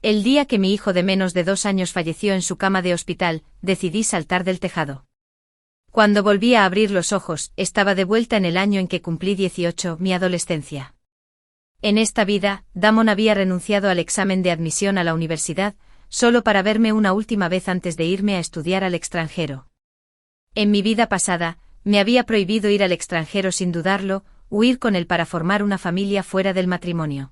El día que mi hijo de menos de 2 años falleció en su cama de hospital, decidí saltar del tejado. Cuando volví a abrir los ojos, estaba de vuelta en el año en que cumplí 18, mi adolescencia. En esta vida, Damon había renunciado al examen de admisión a la universidad, solo para verme una última vez antes de irme a estudiar al extranjero. En mi vida pasada, me había prohibido ir al extranjero sin dudarlo, huir con él para formar una familia fuera del matrimonio.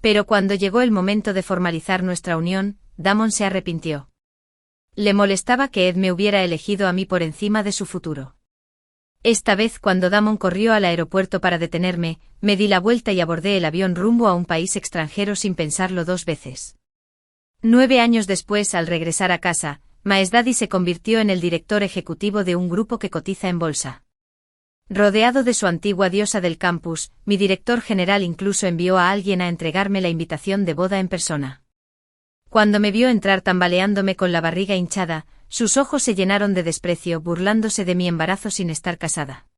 Pero cuando llegó el momento de formalizar nuestra unión, Damon se arrepintió. Le molestaba que Ed me hubiera elegido a mí por encima de su futuro. Esta vez, cuando Damon corrió al aeropuerto para detenerme, me di la vuelta y abordé el avión rumbo a un país extranjero sin pensarlo 2 veces. 9 años después, al regresar a casa, Maesdadi se convirtió en el director ejecutivo de un grupo que cotiza en bolsa. Rodeado de su antigua diosa del campus, mi director general incluso envió a alguien a entregarme la invitación de boda en persona. Cuando me vio entrar tambaleándome con la barriga hinchada, sus ojos se llenaron de desprecio, burlándose de mi embarazo sin estar casada.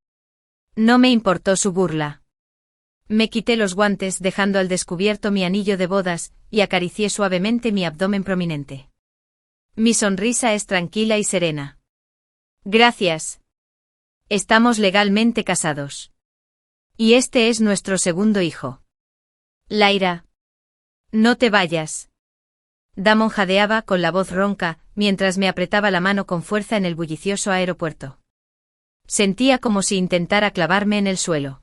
No me importó su burla. Me quité los guantes, dejando al descubierto mi anillo de bodas, y acaricié suavemente mi abdomen prominente. Mi sonrisa es tranquila y serena. Gracias. Estamos legalmente casados. Y este es nuestro segundo hijo. Lyra. No te vayas. Damon jadeaba con la voz ronca, mientras me apretaba la mano con fuerza en el bullicioso aeropuerto. Sentía como si intentara clavarme en el suelo.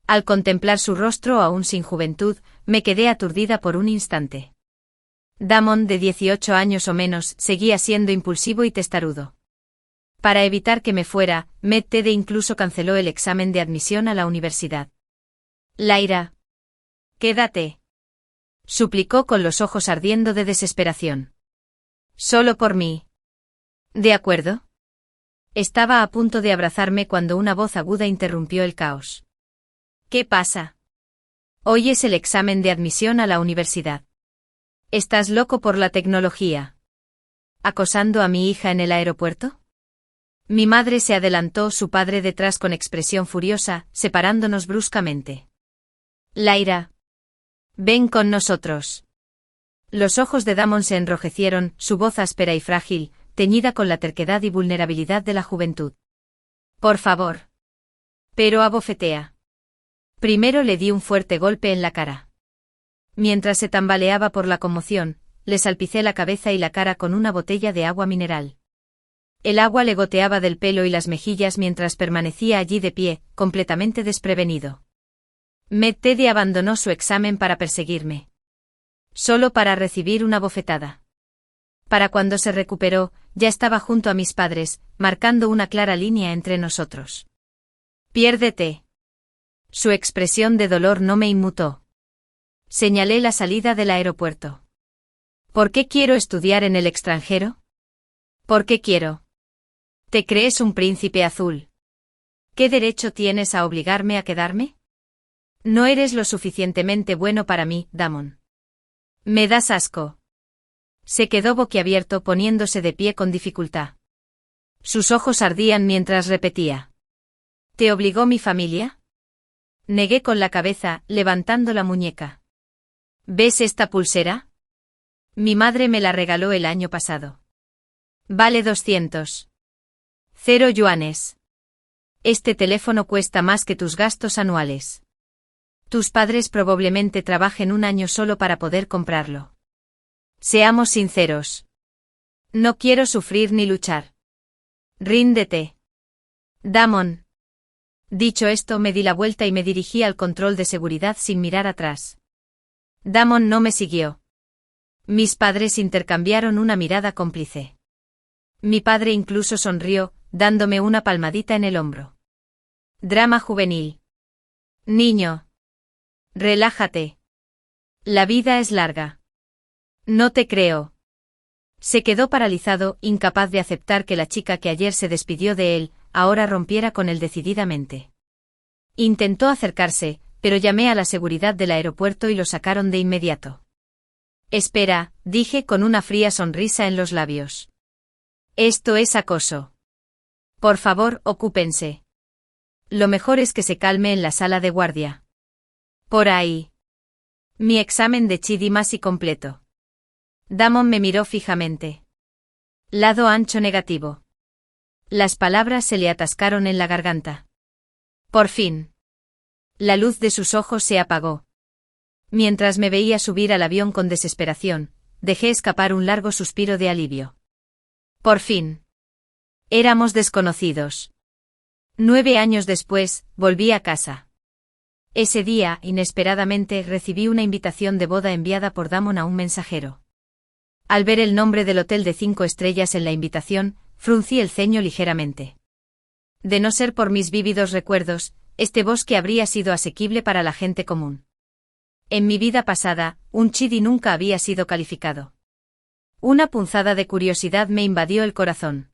Al contemplar su rostro aún sin juventud, me quedé aturdida por un instante. Damon, de 18 años o menos, seguía siendo impulsivo y testarudo. Para evitar que me fuera, Ted incluso canceló el examen de admisión a la universidad. Lyra. Quédate. Suplicó con los ojos ardiendo de desesperación. Solo por mí. ¿De acuerdo? Estaba a punto de abrazarme cuando una voz aguda interrumpió el caos. ¿Qué pasa? Hoy es el examen de admisión a la universidad. ¿Estás loco por la tecnología? ¿Acosando a mi hija en el aeropuerto? Mi madre se adelantó, su padre detrás con expresión furiosa, separándonos bruscamente. Lyra. Ven con nosotros. Los ojos de Damon se enrojecieron, su voz áspera y frágil, teñida con la terquedad y vulnerabilidad de la juventud. Por favor. Pero abofetea. Primero le di un fuerte golpe en la cara. Mientras se tambaleaba por la conmoción, le salpicé la cabeza y la cara con una botella de agua mineral. El agua le goteaba del pelo y las mejillas mientras permanecía allí de pie, completamente desprevenido. Ted abandonó su examen para perseguirme. Solo para recibir una bofetada. Para cuando se recuperó, ya estaba junto a mis padres, marcando una clara línea entre nosotros. Piérdete. Su expresión de dolor no me inmutó. Señalé la salida del aeropuerto. ¿Por qué quiero estudiar en el extranjero? ¿Por qué quiero? ¿Te crees un príncipe azul? ¿Qué derecho tienes a obligarme a quedarme? No eres lo suficientemente bueno para mí, Damon. Me das asco. Se quedó boquiabierto, poniéndose de pie con dificultad. Sus ojos ardían mientras repetía. ¿Te obligó mi familia? Negué con la cabeza, levantando la muñeca. ¿Ves esta pulsera? Mi madre me la regaló el año pasado. Vale 200. 0 yuanes. Este teléfono cuesta más que tus gastos anuales. Tus padres probablemente trabajen un año solo para poder comprarlo. Seamos sinceros. No quiero sufrir ni luchar. Ríndete. Damon. Dicho esto, me di la vuelta y me dirigí al control de seguridad sin mirar atrás. Damon no me siguió. Mis padres intercambiaron una mirada cómplice. Mi padre incluso sonrió, dándome una palmadita en el hombro. Drama juvenil. Niño. Relájate. La vida es larga. No te creo. Se quedó paralizado, incapaz de aceptar que la chica que ayer se despidió de él, ahora rompiera con él decididamente. Intentó acercarse, pero llamé a la seguridad del aeropuerto y lo sacaron de inmediato. Espera, dije con una fría sonrisa en los labios. Esto es acoso. Por favor, ocúpense. Lo mejor es que se calme en la sala de guardia. Por ahí. Mi examen de Chidimasi completo. Damon me miró fijamente. Lado ancho negativo. Las palabras se le atascaron en la garganta. Por fin. La luz de sus ojos se apagó. Mientras me veía subir al avión con desesperación, dejé escapar un largo suspiro de alivio. Por fin. Éramos desconocidos. 9 años después, volví a casa. Ese día, inesperadamente, recibí una invitación de boda enviada por Damon a un mensajero. Al ver el nombre del hotel de 5 estrellas en la invitación, fruncí el ceño ligeramente. De no ser por mis vívidos recuerdos, este bosque habría sido asequible para la gente común. En mi vida pasada, un chidi nunca había sido calificado. Una punzada de curiosidad me invadió el corazón.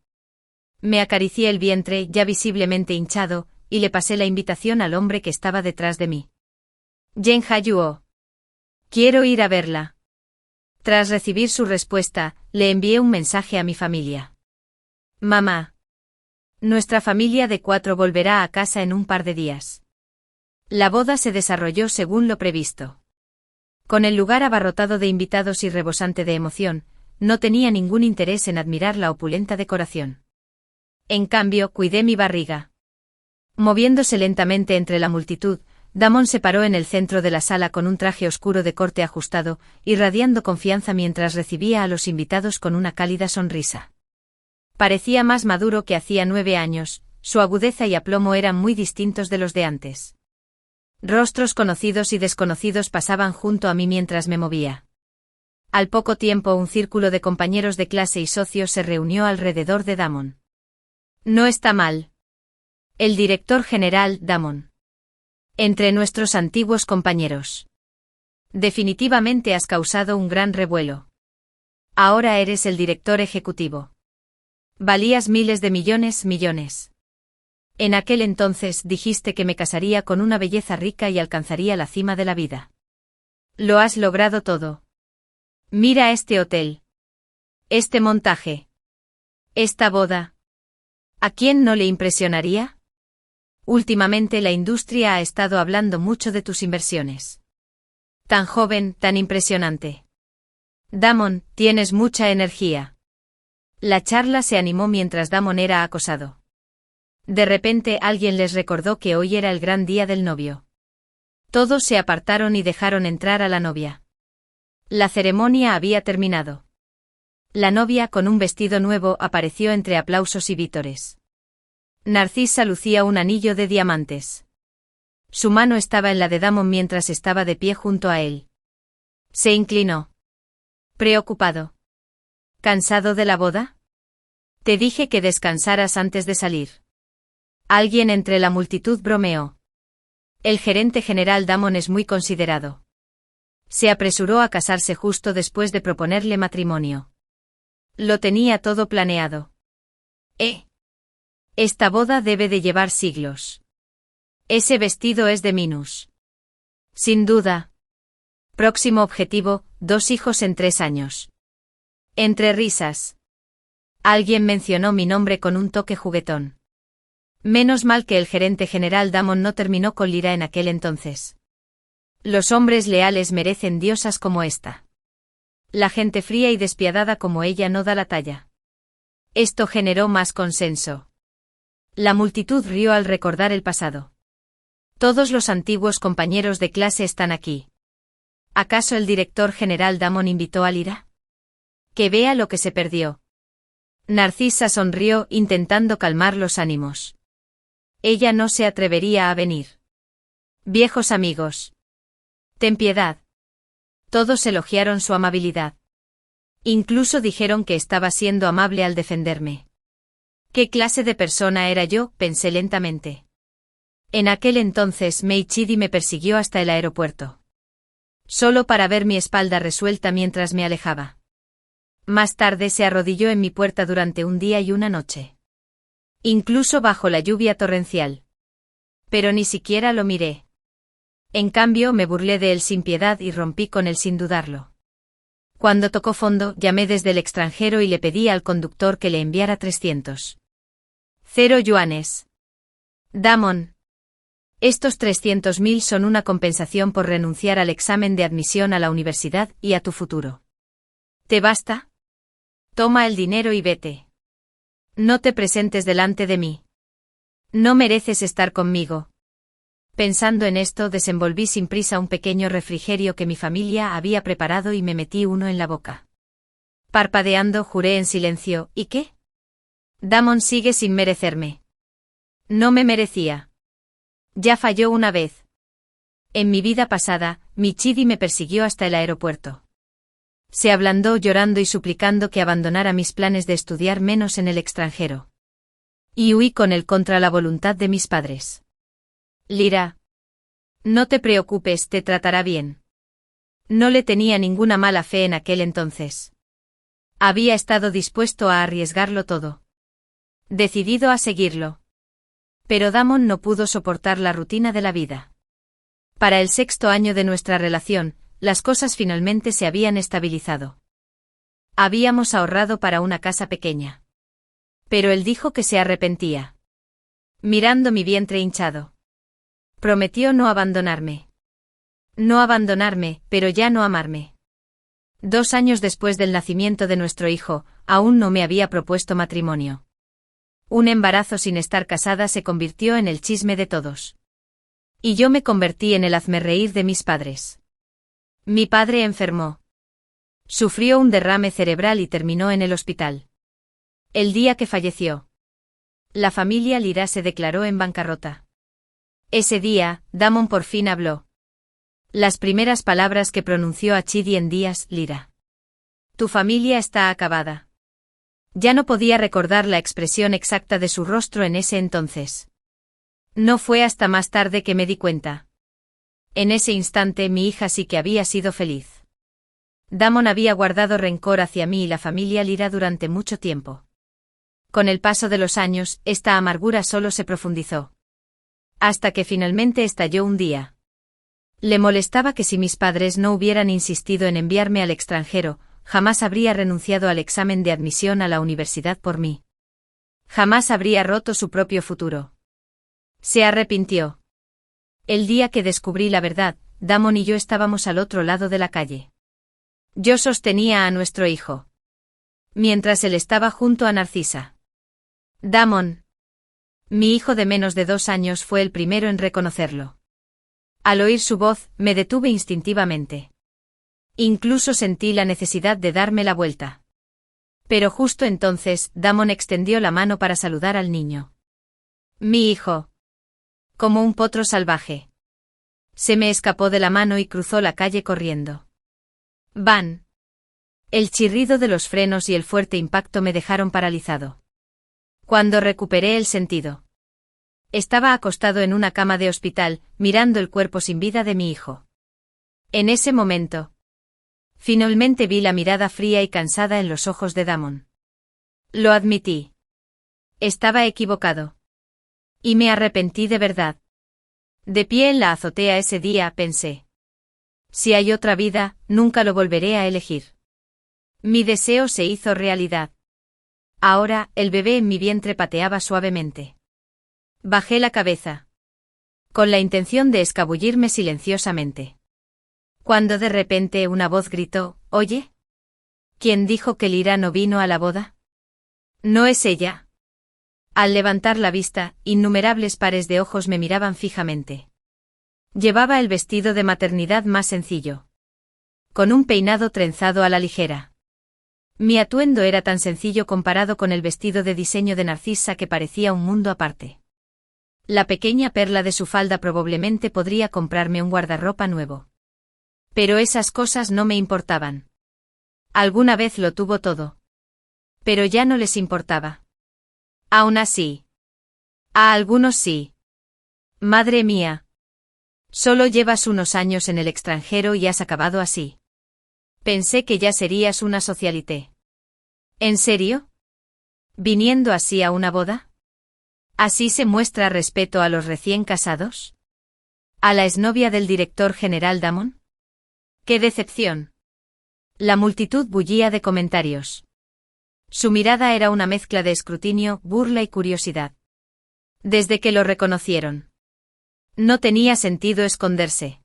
Me acaricié el vientre, ya visiblemente hinchado, y le pasé la invitación al hombre que estaba detrás de mí. Jen Ha-yuo. Quiero ir a verla. Tras recibir su respuesta, le envié un mensaje a mi familia. Mamá. Nuestra familia de 4 volverá a casa en un par de días. La boda se desarrolló según lo previsto. Con el lugar abarrotado de invitados y rebosante de emoción, no tenía ningún interés en admirar la opulenta decoración. En cambio, cuidé mi barriga. Moviéndose lentamente entre la multitud, Damon se paró en el centro de la sala con un traje oscuro de corte ajustado, irradiando confianza mientras recibía a los invitados con una cálida sonrisa. Parecía más maduro que hacía 9 años, su agudeza y aplomo eran muy distintos de los de antes. Rostros conocidos y desconocidos pasaban junto a mí mientras me movía. Al poco tiempo un círculo de compañeros de clase y socios se reunió alrededor de Damon. No está mal. El director general, Damon. Entre nuestros antiguos compañeros. Definitivamente has causado un gran revuelo. Ahora eres el director ejecutivo. Valías miles de millones. En aquel entonces dijiste que me casaría con una belleza rica y alcanzaría la cima de la vida. Lo has logrado todo. Mira este hotel. Este montaje. Esta boda. ¿A quién no le impresionaría? Últimamente la industria ha estado hablando mucho de tus inversiones. Tan joven, tan impresionante. Damon, tienes mucha energía. La charla se animó mientras Damon era acosado. De repente alguien les recordó que hoy era el gran día del novio. Todos se apartaron y dejaron entrar a la novia. La ceremonia había terminado. La novia con un vestido nuevo apareció entre aplausos y vítores. Narcisa lucía un anillo de diamantes. Su mano estaba en la de Damon mientras estaba de pie junto a él. Se inclinó. Preocupado. ¿Cansado de la boda? Te dije que descansaras antes de salir. Alguien entre la multitud bromeó. El gerente general Damon es muy considerado. Se apresuró a casarse justo después de proponerle matrimonio. Lo tenía todo planeado. Esta boda debe de llevar siglos. Ese vestido es de Minus. Sin duda. Próximo objetivo, 2 hijos en 3 años. Entre risas. Alguien mencionó mi nombre con un toque juguetón. Menos mal que el gerente general Damon no terminó con Lyra en aquel entonces. Los hombres leales merecen diosas como esta. La gente fría y despiadada como ella no da la talla. Esto generó más consenso. La multitud rió al recordar el pasado. Todos los antiguos compañeros de clase están aquí. ¿Acaso el director general Damon invitó a Lyra? Que vea lo que se perdió. Narcisa sonrió intentando calmar los ánimos. Ella no se atrevería a venir. Viejos amigos. Ten piedad. Todos elogiaron su amabilidad. Incluso dijeron que estaba siendo amable al defenderme. ¿Qué clase de persona era yo?, pensé lentamente. En aquel entonces Mei Chidi me persiguió hasta el aeropuerto. Solo para ver mi espalda resuelta mientras me alejaba. Más tarde se arrodilló en mi puerta durante un día y una noche. Incluso bajo la lluvia torrencial. Pero ni siquiera lo miré. En cambio me burlé de él sin piedad y rompí con él sin dudarlo. Cuando tocó fondo, llamé desde el extranjero y le pedí al conductor que le enviara 300. 0 yuanes. Damon. Estos 300.000 son una compensación por renunciar al examen de admisión a la universidad y a tu futuro. ¿Te basta? Toma el dinero y vete. No te presentes delante de mí. No mereces estar conmigo. Pensando en esto, desenvolví sin prisa un pequeño refrigerio que mi familia había preparado y me metí uno en la boca. Parpadeando, juré en silencio, ¿y qué? Damon sigue sin merecerme. No me merecía. Ya falló una vez. En mi vida pasada, mi Chidi me persiguió hasta el aeropuerto. Se ablandó llorando y suplicando que abandonara mis planes de estudiar menos en el extranjero. Y huí con él contra la voluntad de mis padres. Lyra. No te preocupes, te tratará bien. No le tenía ninguna mala fe en aquel entonces. Había estado dispuesto a arriesgarlo todo. Decidido a seguirlo. Pero Damon no pudo soportar la rutina de la vida. Para el 6º año de nuestra relación, las cosas finalmente se habían estabilizado. Habíamos ahorrado para una casa pequeña. Pero él dijo que se arrepentía. Mirando mi vientre hinchado. Prometió no abandonarme. No abandonarme, pero ya no amarme. 2 años después del nacimiento de nuestro hijo, aún no me había propuesto matrimonio. Un embarazo sin estar casada se convirtió en el chisme de todos. Y yo me convertí en el hazmerreír de mis padres. Mi padre enfermó. Sufrió un derrame cerebral y terminó en el hospital. El día que falleció, la familia Lyra se declaró en bancarrota. Ese día, Damon por fin habló. Las primeras palabras que pronunció a Chidi en días, Lyra. Tu familia está acabada. Ya no podía recordar la expresión exacta de su rostro en ese entonces. No fue hasta más tarde que me di cuenta. En ese instante mi hija sí que había sido feliz. Damon había guardado rencor hacia mí y la familia Lyra durante mucho tiempo. Con el paso de los años, esta amargura solo se profundizó. Hasta que finalmente estalló un día. Le molestaba que si mis padres no hubieran insistido en enviarme al extranjero, jamás habría renunciado al examen de admisión a la universidad por mí. Jamás habría roto su propio futuro. Se arrepintió. El día que descubrí la verdad, Damon y yo estábamos al otro lado de la calle. Yo sostenía a nuestro hijo. Mientras él estaba junto a Narcisa. Damon. Mi hijo de menos de 2 años fue el primero en reconocerlo. Al oír su voz, me detuve instintivamente. Incluso sentí la necesidad de darme la vuelta. Pero justo entonces, Damon extendió la mano para saludar al niño. Mi hijo. Como un potro salvaje. Se me escapó de la mano y cruzó la calle corriendo. Van. El chirrido de los frenos y el fuerte impacto me dejaron paralizado. Cuando recuperé el sentido. Estaba acostado en una cama de hospital, mirando el cuerpo sin vida de mi hijo. En ese momento. Finalmente vi la mirada fría y cansada en los ojos de Damon. Lo admití. Estaba equivocado. Y me arrepentí de verdad. De pie en la azotea ese día pensé. Si hay otra vida, nunca lo volveré a elegir. Mi deseo se hizo realidad. Ahora, el bebé en mi vientre pateaba suavemente. Bajé la cabeza. Con la intención de escabullirme silenciosamente. Cuando de repente una voz gritó, «¿Oye? ¿Quién dijo que Lyra no vino a la boda? ¿No es ella?» Al levantar la vista, innumerables pares de ojos me miraban fijamente. Llevaba el vestido de maternidad más sencillo. Con un peinado trenzado a la ligera. Mi atuendo era tan sencillo comparado con el vestido de diseño de Narcisa que parecía un mundo aparte. La pequeña perla de su falda probablemente podría comprarme un guardarropa nuevo. Pero esas cosas no me importaban. Alguna vez lo tuvo todo. Pero ya no les importaba. Aún así. A algunos sí. Madre mía. Solo llevas unos años en el extranjero y has acabado así. Pensé que ya serías una socialité. ¿En serio? ¿Viniendo así a una boda? ¿Así se muestra respeto a los recién casados? ¿A la exnovia del director general Damon? ¡Qué decepción! La multitud bullía de comentarios. Su mirada era una mezcla de escrutinio, burla y curiosidad. Desde que lo reconocieron. No tenía sentido esconderse.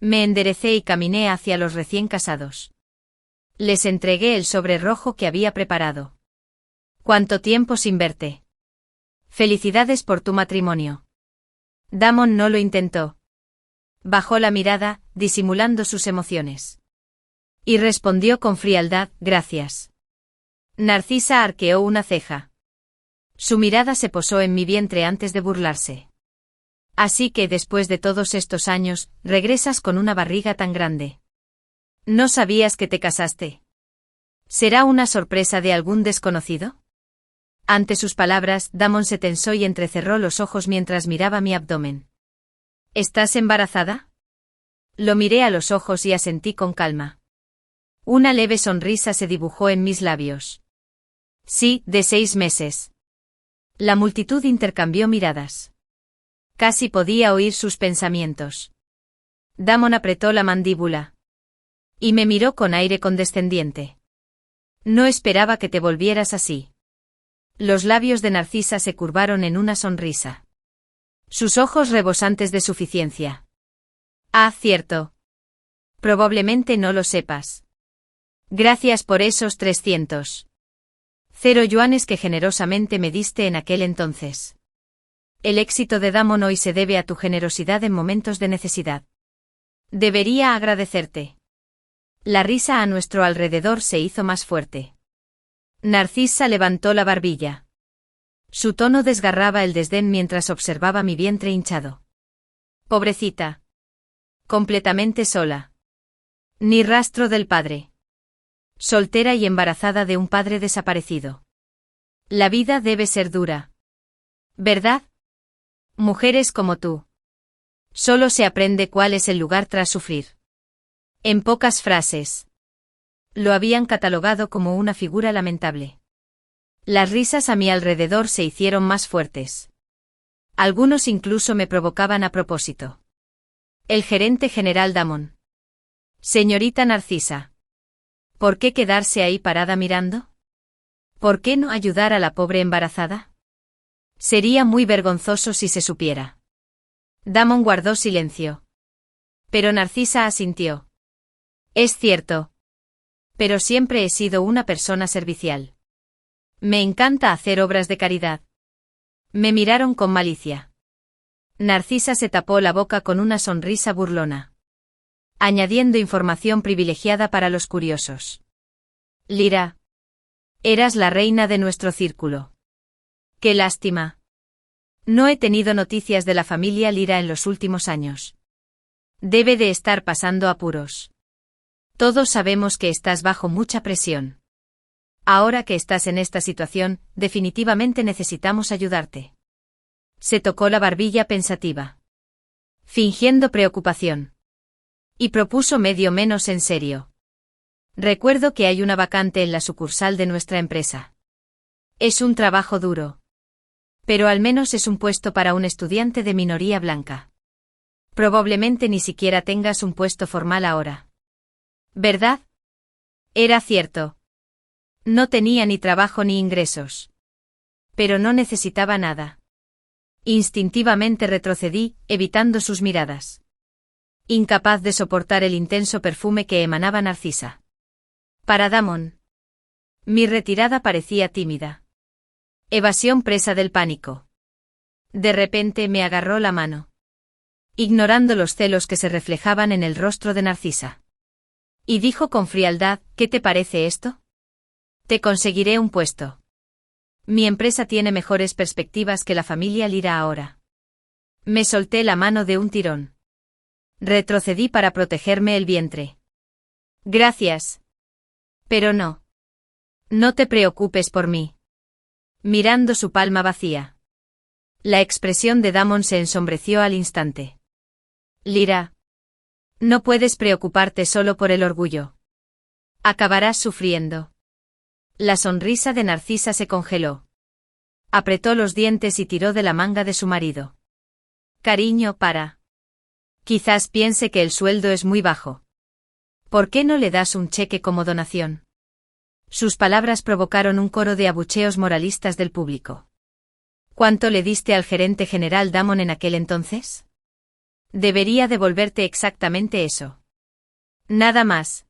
Me enderecé y caminé hacia los recién casados. Les entregué el sobre rojo que había preparado. ¿Cuánto tiempo sin verte? Felicidades por tu matrimonio. Damon no lo intentó. Bajó la mirada, disimulando sus emociones. Y respondió con frialdad, gracias. Narcisa arqueó una ceja. Su mirada se posó en mi vientre antes de burlarse. Así que después de todos estos años, regresas con una barriga tan grande. ¿No sabías que te casaste? ¿Será una sorpresa de algún desconocido? Ante sus palabras, Damon se tensó y entrecerró los ojos mientras miraba mi abdomen. ¿Estás embarazada? Lo miré a los ojos y asentí con calma. Una leve sonrisa se dibujó en mis labios. Sí, de 6 meses. La multitud intercambió miradas. Casi podía oír sus pensamientos. Damon apretó la mandíbula. Y me miró con aire condescendiente. No esperaba que te volvieras así. Los labios de Narcisa se curvaron en una sonrisa. Sus ojos rebosantes de suficiencia. Ah, cierto. Probablemente no lo sepas. Gracias por esos 300. 0 yuanes que generosamente me diste en aquel entonces. El éxito de Damon hoy se debe a tu generosidad en momentos de necesidad. Debería agradecerte. La risa a nuestro alrededor se hizo más fuerte. Narcisa levantó la barbilla. Su tono desgarraba el desdén mientras observaba mi vientre hinchado. Pobrecita. Completamente sola. Ni rastro del padre. Soltera y embarazada de un padre desaparecido. La vida debe ser dura. ¿Verdad? Mujeres como tú. Solo se aprende cuál es el lugar tras sufrir. En pocas frases. Lo habían catalogado como una figura lamentable. Las risas a mi alrededor se hicieron más fuertes. Algunos incluso me provocaban a propósito. El gerente general Damon. Señorita Narcisa. ¿Por qué quedarse ahí parada mirando? ¿Por qué no ayudar a la pobre embarazada? Sería muy vergonzoso si se supiera. Damon guardó silencio. Pero Narcisa asintió. Es cierto. Pero siempre he sido una persona servicial. Me encanta hacer obras de caridad. Me miraron con malicia. Narcisa se tapó la boca con una sonrisa burlona. Añadiendo información privilegiada para los curiosos. Lira. Eras la reina de nuestro círculo. Qué lástima. No he tenido noticias de la familia Lira en los últimos años. Debe de estar pasando apuros. Todos sabemos que estás bajo mucha presión. Ahora que estás en esta situación, definitivamente necesitamos ayudarte. Se tocó la barbilla pensativa. Fingiendo preocupación. Y propuso medio menos en serio. Recuerdo que hay una vacante en la sucursal de nuestra empresa. Es un trabajo duro. Pero al menos es un puesto para un estudiante de minoría blanca. Probablemente ni siquiera tengas un puesto formal ahora. ¿Verdad? Era cierto. No tenía ni trabajo ni ingresos. Pero no necesitaba nada. Instintivamente retrocedí, evitando sus miradas. Incapaz de soportar el intenso perfume que emanaba Narcisa. Para Damon. Mi retirada parecía tímida. Evasión presa del pánico. De repente me agarró la mano. Ignorando los celos que se reflejaban en el rostro de Narcisa. Y dijo con frialdad, ¿qué te parece esto? Te conseguiré un puesto. Mi empresa tiene mejores perspectivas que la familia Lira ahora. Me solté la mano de un tirón. Retrocedí para protegerme el vientre. Gracias. Pero no. No te preocupes por mí. Mirando su palma vacía. La expresión de Damon se ensombreció al instante. Lira. No puedes preocuparte solo por el orgullo. Acabarás sufriendo. La sonrisa de Narcisa se congeló. Apretó los dientes y tiró de la manga de su marido. Cariño, para. Quizás piense que el sueldo es muy bajo. ¿Por qué no le das un cheque como donación? Sus palabras provocaron un coro de abucheos moralistas del público. ¿Cuánto le diste al gerente general Damon en aquel entonces? Debería devolverte exactamente eso. Nada más.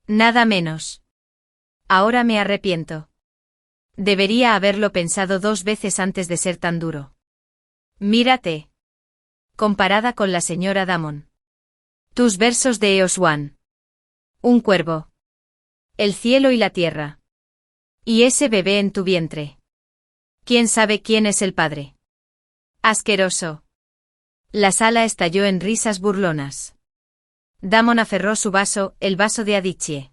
Nada menos. Ahora me arrepiento. Debería haberlo pensado 2 veces antes de ser tan duro. Mírate. Comparada con la señora Damon. Tus versos de Eos One. Un cuervo. El cielo y la tierra. Y ese bebé en tu vientre. ¿Quién sabe quién es el padre? Asqueroso. La sala estalló en risas burlonas. Damon aferró su vaso, el vaso de Adichie.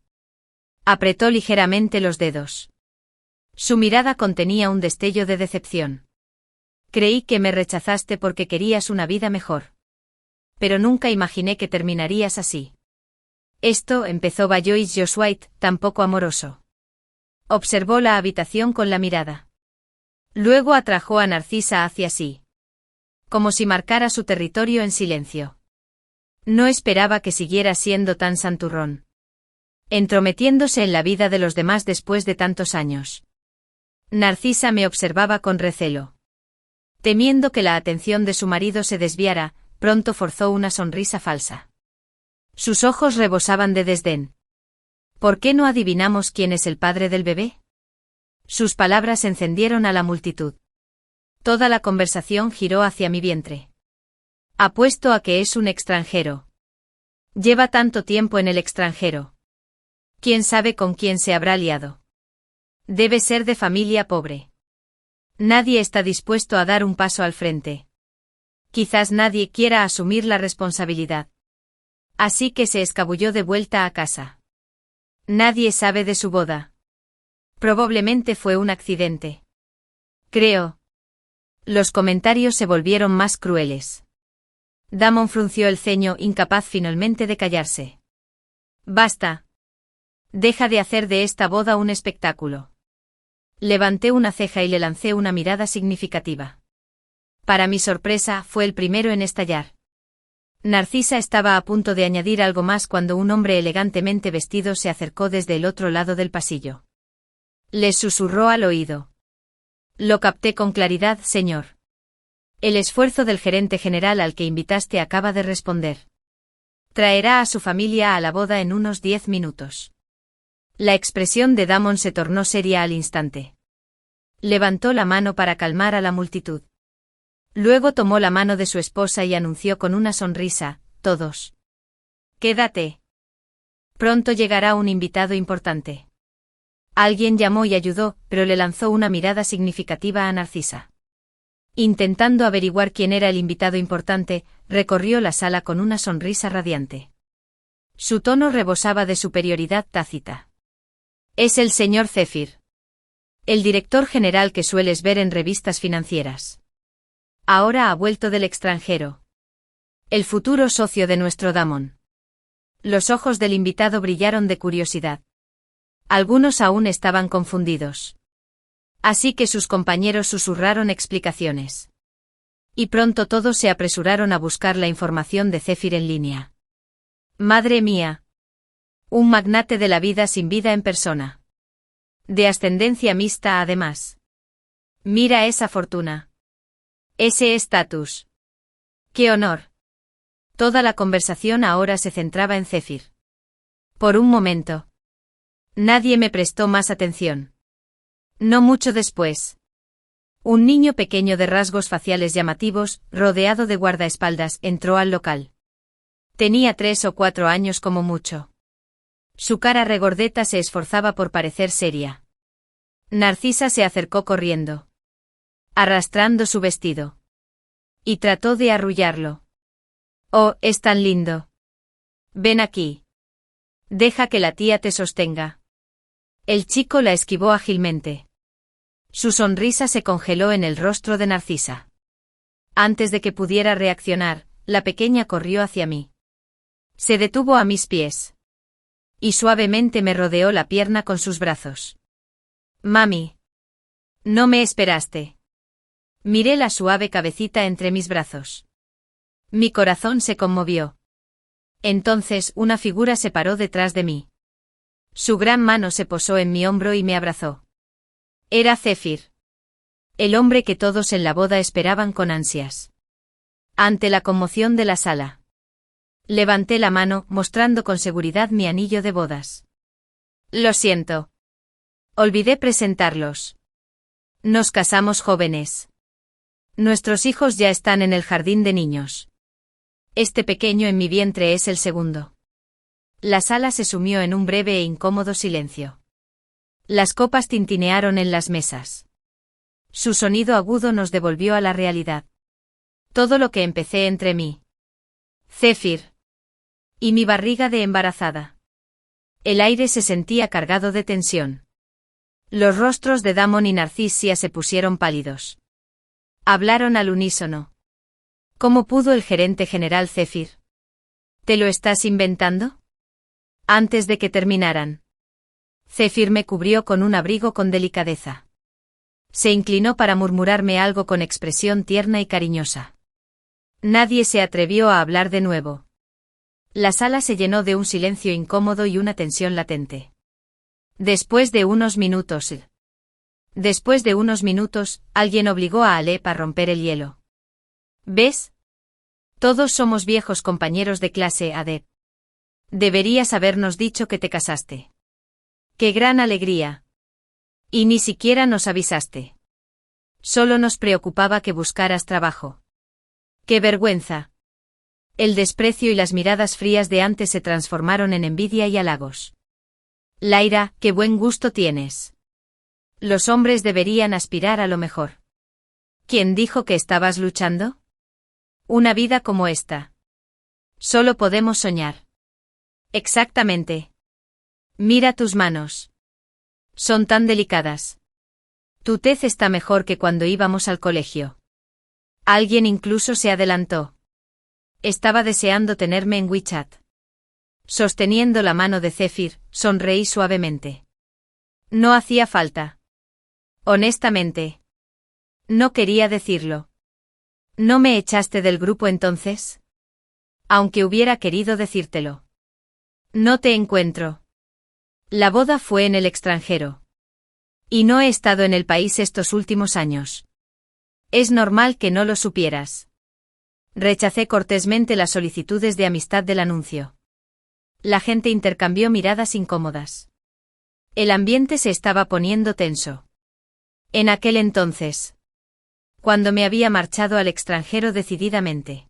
Apretó ligeramente los dedos. Su mirada contenía un destello de decepción. Creí que me rechazaste porque querías una vida mejor. Pero nunca imaginé que terminarías así. Esto, empezó Bayois Joswhite, tampoco amoroso. Observó la habitación con la mirada. Luego atrajo a Narcisa hacia sí. Como si marcara su territorio en silencio. No esperaba que siguiera siendo tan santurrón. Entrometiéndose en la vida de los demás después de tantos años. Narcisa me observaba con recelo. Temiendo que la atención de su marido se desviara, pronto forzó una sonrisa falsa. Sus ojos rebosaban de desdén. ¿Por qué no adivinamos quién es el padre del bebé? Sus palabras encendieron a la multitud. Toda la conversación giró hacia mi vientre. Apuesto a que es un extranjero. Lleva tanto tiempo en el extranjero. ¿Quién sabe con quién se habrá liado? Debe ser de familia pobre. Nadie está dispuesto a dar un paso al frente. Quizás nadie quiera asumir la responsabilidad. Así que se escabulló de vuelta a casa. Nadie sabe de su boda. Probablemente fue un accidente. Creo. Los comentarios se volvieron más crueles. Damon frunció el ceño, incapaz finalmente de callarse. Basta. Deja de hacer de esta boda un espectáculo. Levanté una ceja y le lancé una mirada significativa. Para mi sorpresa, fue el primero en estallar. Narcisa estaba a punto de añadir algo más cuando un hombre elegantemente vestido se acercó desde el otro lado del pasillo. Le susurró al oído. Lo capté con claridad, señor. El esfuerzo del gerente general al que invitaste acaba de responder. Traerá a su familia a la boda en unos 10 minutos. La expresión de Damon se tornó seria al instante. Levantó la mano para calmar a la multitud. Luego tomó la mano de su esposa y anunció con una sonrisa, todos. Quédate. Pronto llegará un invitado importante. Alguien llamó y ayudó, pero le lanzó una mirada significativa a Narcisa. Intentando averiguar quién era el invitado importante, recorrió la sala con una sonrisa radiante. Su tono rebosaba de superioridad tácita. Es el señor Zephyr. El director general que sueles ver en revistas financieras. Ahora ha vuelto del extranjero. El futuro socio de nuestro Damon. Los ojos del invitado brillaron de curiosidad. Algunos aún estaban confundidos. Así que sus compañeros susurraron explicaciones. Y pronto todos se apresuraron a buscar la información de Zephyr en línea. Madre mía. Un magnate de la vida sin vida en persona. De ascendencia mixta además. Mira esa fortuna. Ese estatus. ¡Qué honor! Toda la conversación ahora se centraba en Zephyr. Por un momento. Nadie me prestó más atención. No mucho después. Un niño pequeño de rasgos faciales llamativos, rodeado de guardaespaldas, entró al local. Tenía 3 o 4 años como mucho. Su cara regordeta se esforzaba por parecer seria. Narcisa se acercó corriendo. Arrastrando su vestido. Y trató de arrullarlo. Oh, es tan lindo. Ven aquí. Deja que la tía te sostenga. El chico la esquivó ágilmente. Su sonrisa se congeló en el rostro de Narcisa. Antes de que pudiera reaccionar, la pequeña corrió hacia mí. Se detuvo a mis pies. Y suavemente me rodeó la pierna con sus brazos. Mami. No me esperaste. Miré la suave cabecita entre mis brazos. Mi corazón se conmovió. Entonces una figura se paró detrás de mí. Su gran mano se posó en mi hombro y me abrazó. Era Zephyr. El hombre que todos en la boda esperaban con ansias. Ante la conmoción de la sala. Levanté la mano, mostrando con seguridad mi anillo de bodas. Lo siento. Olvidé presentarlos. Nos casamos jóvenes. Nuestros hijos ya están en el jardín de niños. Este pequeño en mi vientre es el segundo. La sala se sumió en un breve e incómodo silencio. Las copas tintinearon en las mesas. Su sonido agudo nos devolvió a la realidad. Todo lo que empecé entre mí, Zephyr, y mi barriga de embarazada. El aire se sentía cargado de tensión. Los rostros de Damon y Narcisia se pusieron pálidos. Hablaron al unísono. ¿Cómo pudo el gerente general Zephyr? ¿Te lo estás inventando? Antes de que terminaran, Zephyr me cubrió con un abrigo con delicadeza. Se inclinó para murmurarme algo con expresión tierna y cariñosa. Nadie se atrevió a hablar de nuevo. La sala se llenó de un silencio incómodo y una tensión latente. Después de unos minutos, alguien obligó a Alep a romper el hielo. ¿Ves? Todos somos viejos compañeros de clase, Adep. Deberías habernos dicho que te casaste. ¡Qué gran alegría! Y ni siquiera nos avisaste. Solo nos preocupaba que buscaras trabajo. ¡Qué vergüenza! El desprecio y las miradas frías de antes se transformaron en envidia y halagos. Lyra, qué buen gusto tienes. Los hombres deberían aspirar a lo mejor. ¿Quién dijo que estabas luchando? Una vida como esta. Solo podemos soñar. Exactamente. Mira tus manos. Son tan delicadas. Tu tez está mejor que cuando íbamos al colegio. Alguien incluso se adelantó. Estaba deseando tenerme en WeChat. Sosteniendo la mano de Zephyr, sonreí suavemente. No hacía falta. Honestamente. No quería decirlo. ¿No me echaste del grupo entonces? Aunque hubiera querido decírtelo. No te encuentro. La boda fue en el extranjero. Y no he estado en el país estos últimos años. Es normal que no lo supieras. Rechacé cortésmente las solicitudes de amistad del anuncio. La gente intercambió miradas incómodas. El ambiente se estaba poniendo tenso. En aquel entonces, cuando me había marchado al extranjero decididamente,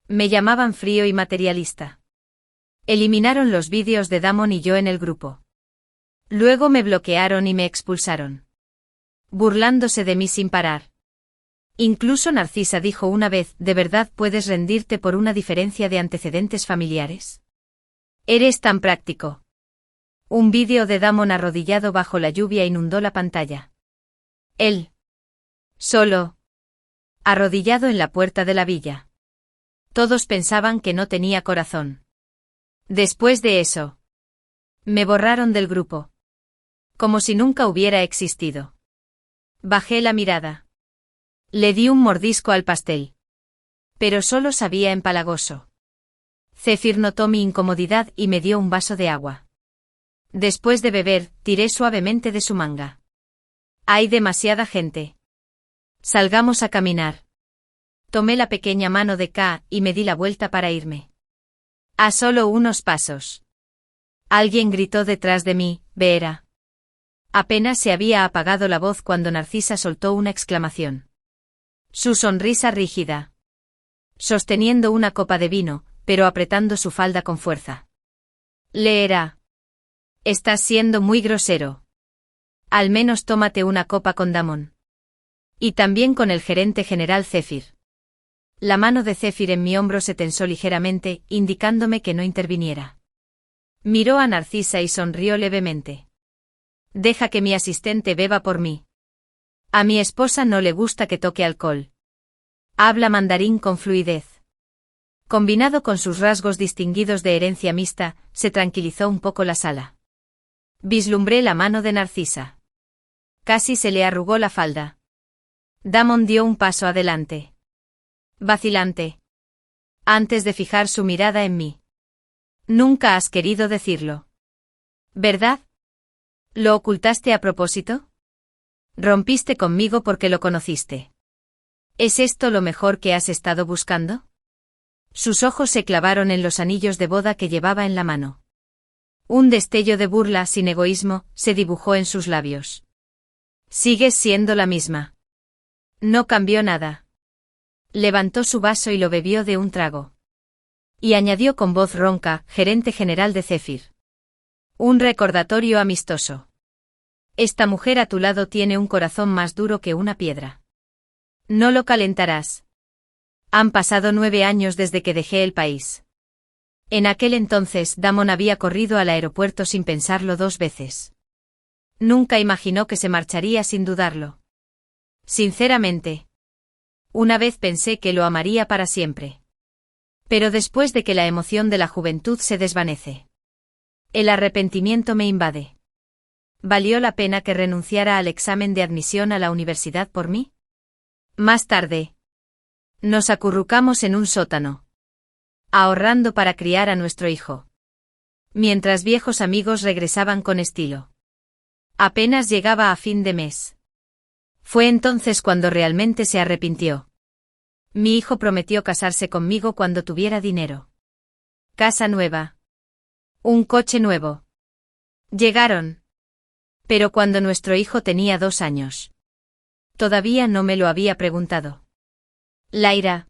me llamaban frío y materialista. Eliminaron los vídeos de Damon y yo en el grupo. Luego me bloquearon y me expulsaron. Burlándose de mí sin parar. Incluso Narcisa dijo una vez, ¿de verdad puedes rendirte por una diferencia de antecedentes familiares? Eres tan práctico. Un vídeo de Damon arrodillado bajo la lluvia inundó la pantalla. Él. Solo. Arrodillado en la puerta de la villa. Todos pensaban que no tenía corazón. Después de eso, me borraron del grupo. Como si nunca hubiera existido. Bajé la mirada. Le di un mordisco al pastel. Pero solo sabía empalagoso. Zephyr notó mi incomodidad y me dio un vaso de agua. Después de beber, tiré suavemente de su manga. Hay demasiada gente. Salgamos a caminar. Tomé la pequeña mano de K y me di la vuelta para irme. A solo unos pasos. Alguien gritó detrás de mí, Vera. Apenas se había apagado la voz cuando Narcisa soltó una exclamación. Su sonrisa rígida. Sosteniendo una copa de vino, pero apretando su falda con fuerza. Leera. Estás siendo muy grosero. Al menos tómate una copa con Damon. Y también con el gerente general Zephyr. La mano de Zephyr en mi hombro se tensó ligeramente, indicándome que no interviniera. Miró a Narcisa y sonrió levemente. Deja que mi asistente beba por mí. A mi esposa no le gusta que toque alcohol. Habla mandarín con fluidez. Combinado con sus rasgos distinguidos de herencia mixta, se tranquilizó un poco la sala. Vislumbré la mano de Narcisa. Casi se le arrugó la falda. Damon dio un paso adelante. Vacilante. Antes de fijar su mirada en mí. Nunca has querido decirlo. ¿Verdad? ¿Lo ocultaste a propósito? Rompiste conmigo porque lo conociste. ¿Es esto lo mejor que has estado buscando? Sus ojos se clavaron en los anillos de boda que llevaba en la mano. Un destello de burla sin egoísmo se dibujó en sus labios. Sigues siendo la misma. No cambió nada. Levantó su vaso y lo bebió de un trago. Y añadió con voz ronca, gerente general de Zephyr. Un recordatorio amistoso. Esta mujer a tu lado tiene un corazón más duro que una piedra. No lo calentarás. Han pasado 9 años desde que dejé el país. En aquel entonces Damon había corrido al aeropuerto sin pensarlo 2 veces. Nunca imaginó que se marcharía sin dudarlo. Sinceramente. Una vez pensé que lo amaría para siempre. Pero después de que la emoción de la juventud se desvanece, el arrepentimiento me invade. ¿Valió la pena que renunciara al examen de admisión a la universidad por mí? Más tarde, nos acurrucamos en un sótano, ahorrando para criar a nuestro hijo. Mientras viejos amigos regresaban con estilo. Apenas llegaba a fin de mes. Fue entonces cuando realmente se arrepintió. Mi hijo prometió casarse conmigo cuando tuviera dinero. Casa nueva. Un coche nuevo. Llegaron. Pero cuando nuestro hijo tenía 2 años. Todavía no me lo había preguntado. Laira.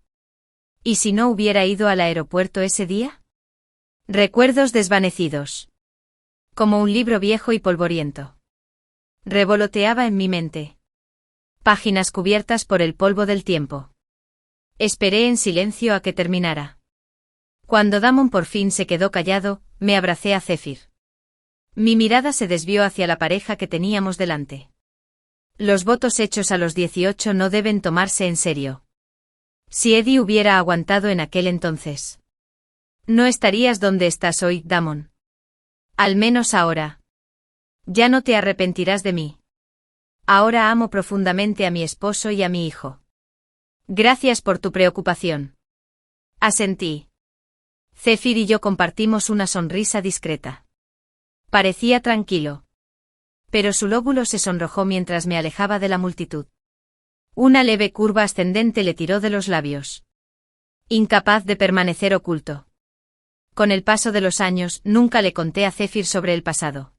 ¿Y si no hubiera ido al aeropuerto ese día? Recuerdos desvanecidos. Como un libro viejo y polvoriento. Revoloteaba en mi mente. Páginas cubiertas por el polvo del tiempo. Esperé en silencio a que terminara. Cuando Damon por fin se quedó callado, me abracé a Zephyr. Mi mirada se desvió hacia la pareja que teníamos delante. Los votos hechos a los 18 no deben tomarse en serio. Si Eddie hubiera aguantado en aquel entonces. No estarías donde estás hoy, Damon. Al menos ahora. Ya no te arrepentirás de mí. Ahora amo profundamente a mi esposo y a mi hijo. Gracias por tu preocupación. Asentí. Zephyr y yo compartimos una sonrisa discreta. Parecía tranquilo. Pero su lóbulo se sonrojó mientras me alejaba de la multitud. Una leve curva ascendente le tiró de los labios. Incapaz de permanecer oculto. Con el paso de los años, nunca le conté a Zephyr sobre el pasado.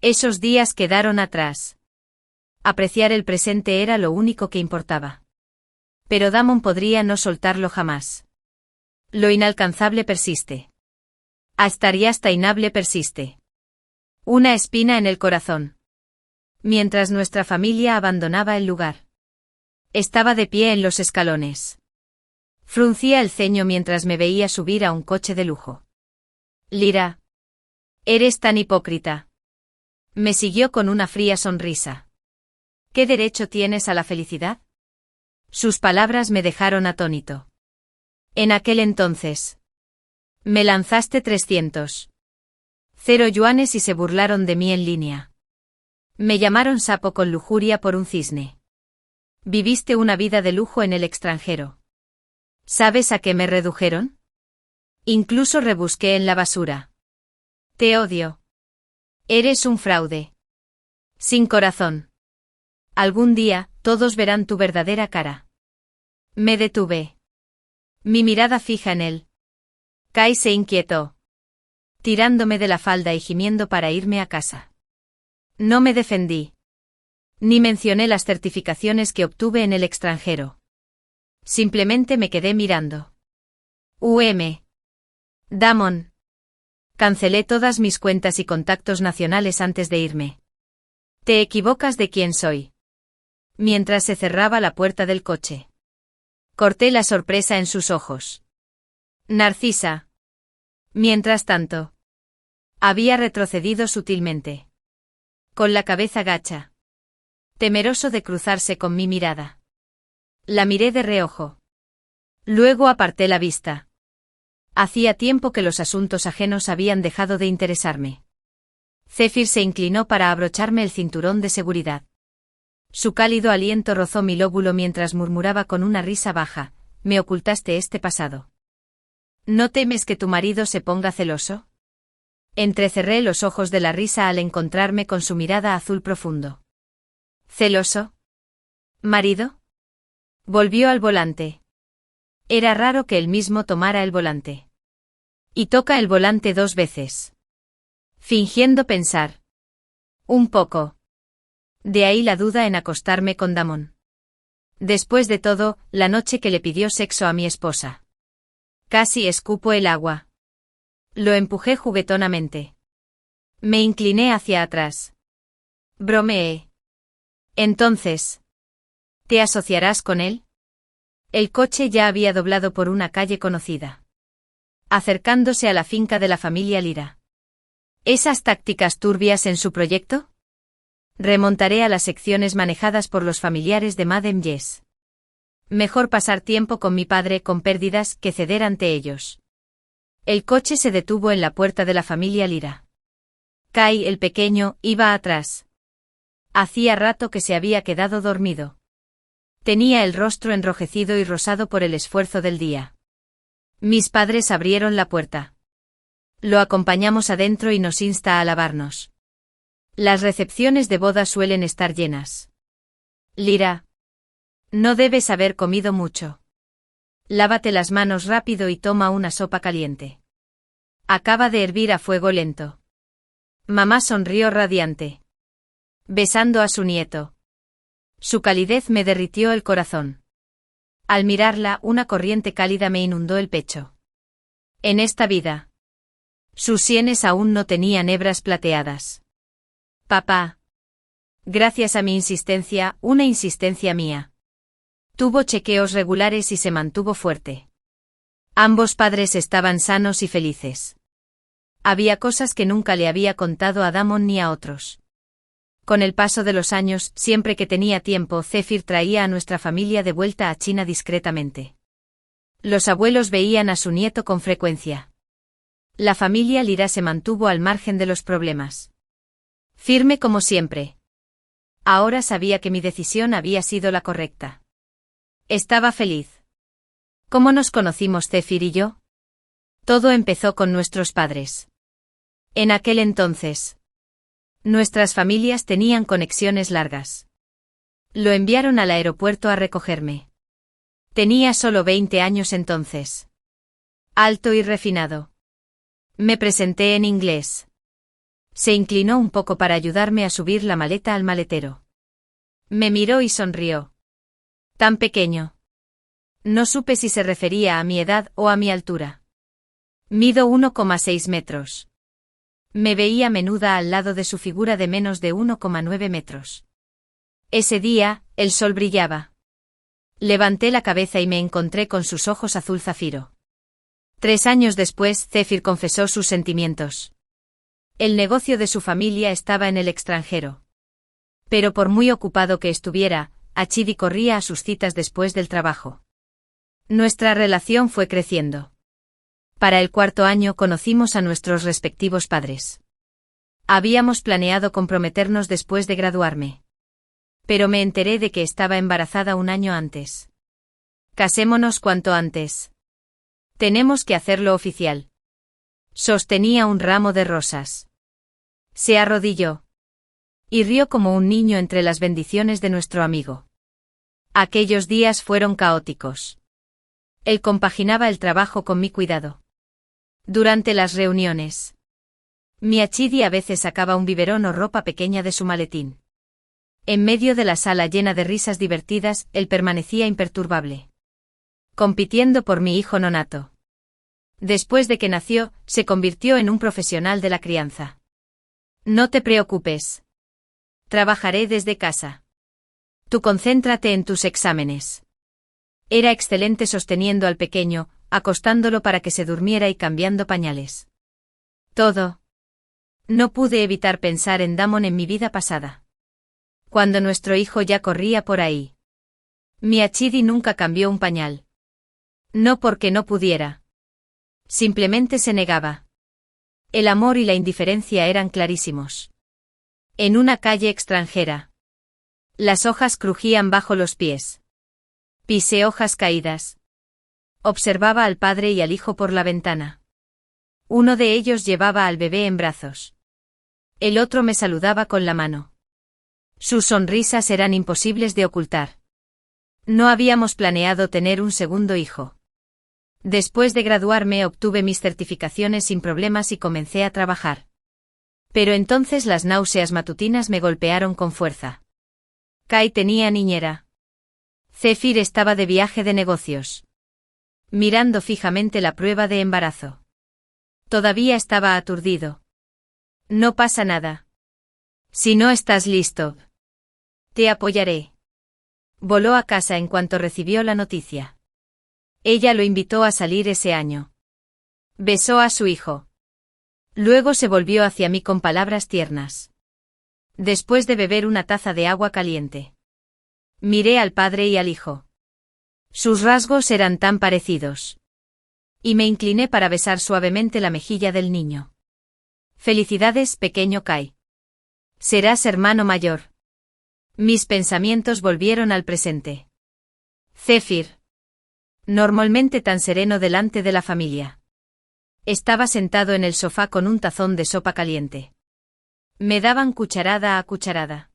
Esos días quedaron atrás. Apreciar el presente era lo único que importaba. Pero Damon podría no soltarlo jamás. Lo inalcanzable persiste. Hasta inable persiste. Una espina en el corazón. Mientras nuestra familia abandonaba el lugar. Estaba de pie en los escalones. Fruncía el ceño mientras me veía subir a un coche de lujo. Lyra. Eres tan hipócrita. Me siguió con una fría sonrisa. ¿Qué derecho tienes a la felicidad? Sus palabras me dejaron atónito. En aquel entonces. Me lanzaste 300. 0 yuanes y se burlaron de mí en línea. Me llamaron sapo con lujuria por un cisne. Viviste una vida de lujo en el extranjero. ¿Sabes a qué me redujeron? Incluso rebusqué en la basura. Te odio. Eres un fraude. Sin corazón. Algún día, todos verán tu verdadera cara. Me detuve. Mi mirada fija en él. Kai se inquietó. Tirándome de la falda y gimiendo para irme a casa. No me defendí. Ni mencioné las certificaciones que obtuve en el extranjero. Simplemente me quedé mirando. Damon. Cancelé todas mis cuentas y contactos nacionales antes de irme. Te equivocas de quién soy. Mientras se cerraba la puerta del coche. Corté la sorpresa en sus ojos. Narcisa. Mientras tanto. Había retrocedido sutilmente. Con la cabeza gacha. Temeroso de cruzarse con mi mirada. La miré de reojo. Luego aparté la vista. Hacía tiempo que los asuntos ajenos habían dejado de interesarme. Zephyr se inclinó para abrocharme el cinturón de seguridad. Su cálido aliento rozó mi lóbulo mientras murmuraba con una risa baja, me ocultaste este pasado. ¿No temes que tu marido se ponga celoso? Entrecerré los ojos de la risa al encontrarme con su mirada azul profundo. ¿Celoso? ¿Marido? Volvió al volante. Era raro que él mismo tomara el volante. Y toca el volante 2 veces. Fingiendo pensar. Un poco. De ahí la duda en acostarme con Damon. Después de todo, la noche que le pidió sexo a mi esposa. Casi escupo el agua. Lo empujé juguetonamente. Me incliné hacia atrás. Bromeé. Entonces, ¿te asociarás con él? El coche ya había doblado por una calle conocida, acercándose a la finca de la familia Lira. ¿Esas tácticas turbias en su proyecto? Remontaré a las secciones manejadas por los familiares de Madame Yes. Mejor pasar tiempo con mi padre con pérdidas que ceder ante ellos. El coche se detuvo en la puerta de la familia Lira. Kai, el pequeño, iba atrás. Hacía rato que se había quedado dormido. Tenía el rostro enrojecido y rosado por el esfuerzo del día. Mis padres abrieron la puerta. Lo acompañamos adentro y nos insta a lavarnos. Las recepciones de boda suelen estar llenas. Lira. No debes haber comido mucho. Lávate las manos rápido y toma una sopa caliente. Acaba de hervir a fuego lento. Mamá sonrió radiante, besando a su nieto. Su calidez me derritió el corazón. Al mirarla, una corriente cálida me inundó el pecho. En esta vida. Sus sienes aún no tenían hebras plateadas. Papá. Gracias a mi insistencia, una insistencia mía. Tuvo chequeos regulares y se mantuvo fuerte. Ambos padres estaban sanos y felices. Había cosas que nunca le había contado a Damon ni a otros. Con el paso de los años, siempre que tenía tiempo, Zephyr traía a nuestra familia de vuelta a China discretamente. Los abuelos veían a su nieto con frecuencia. La familia Lira se mantuvo al margen de los problemas. Firme como siempre. Ahora sabía que mi decisión había sido la correcta. Estaba feliz. ¿Cómo nos conocimos Zephyr y yo? Todo empezó con nuestros padres. En aquel entonces, nuestras familias tenían conexiones largas. Lo enviaron al aeropuerto a recogerme. Tenía solo 20 años entonces. Alto y refinado. Me presenté en inglés. Se inclinó un poco para ayudarme a subir la maleta al maletero. Me miró y sonrió. Tan pequeño. No supe si se refería a mi edad o a mi altura. Mido 1,6 metros. Me veía menuda al lado de su figura de menos de 1,9 metros. Ese día, el sol brillaba. Levanté la cabeza y me encontré con sus ojos azul zafiro. 3 años después, Zephyr confesó sus sentimientos. El negocio de su familia estaba en el extranjero. Pero por muy ocupado que estuviera, Achidi corría a sus citas después del trabajo. Nuestra relación fue creciendo. Para el 4.º año conocimos a nuestros respectivos padres. Habíamos planeado comprometernos después de graduarme. Pero me enteré de que estaba embarazada un año antes. Casémonos cuanto antes. Tenemos que hacerlo oficial. Sostenía un ramo de rosas. Se arrodilló. Y rió como un niño entre las bendiciones de nuestro amigo. Aquellos días fueron caóticos. Él compaginaba el trabajo con mi cuidado. Durante las reuniones, mi Achidi a veces sacaba un biberón o ropa pequeña de su maletín. En medio de la sala llena de risas divertidas, él permanecía imperturbable. Compitiendo por mi hijo nonato. Después de que nació, se convirtió en un profesional de la crianza. No te preocupes. Trabajaré desde casa. Tú concéntrate en tus exámenes. Era excelente sosteniendo al pequeño, acostándolo para que se durmiera y cambiando pañales. Todo. No pude evitar pensar en Damon en mi vida pasada. Cuando nuestro hijo ya corría por ahí. Mi Achidi nunca cambió un pañal. No porque no pudiera. Simplemente se negaba. El amor y la indiferencia eran clarísimos. En una calle extranjera. Las hojas crujían bajo los pies. Pisé hojas caídas. Observaba al padre y al hijo por la ventana. Uno de ellos llevaba al bebé en brazos. El otro me saludaba con la mano. Sus sonrisas eran imposibles de ocultar. No habíamos planeado tener un segundo hijo. Después de graduarme obtuve mis certificaciones sin problemas y comencé a trabajar. Pero entonces las náuseas matutinas me golpearon con fuerza. Kai tenía niñera. Zephyr estaba de viaje de negocios. Mirando fijamente la prueba de embarazo. Todavía estaba aturdido. No pasa nada. Si no estás listo, te apoyaré. Voló a casa en cuanto recibió la noticia. Ella lo invitó a salir ese año. Besó a su hijo. Luego se volvió hacia mí con palabras tiernas. Después de beber una taza de agua caliente. Miré al padre y al hijo. Sus rasgos eran tan parecidos. Y me incliné para besar suavemente la mejilla del niño. Felicidades, pequeño Kai. Serás hermano mayor. Mis pensamientos volvieron al presente. Zephyr. Normalmente tan sereno delante de la familia. Estaba sentado en el sofá con un tazón de sopa caliente. Me daban cucharada a cucharada.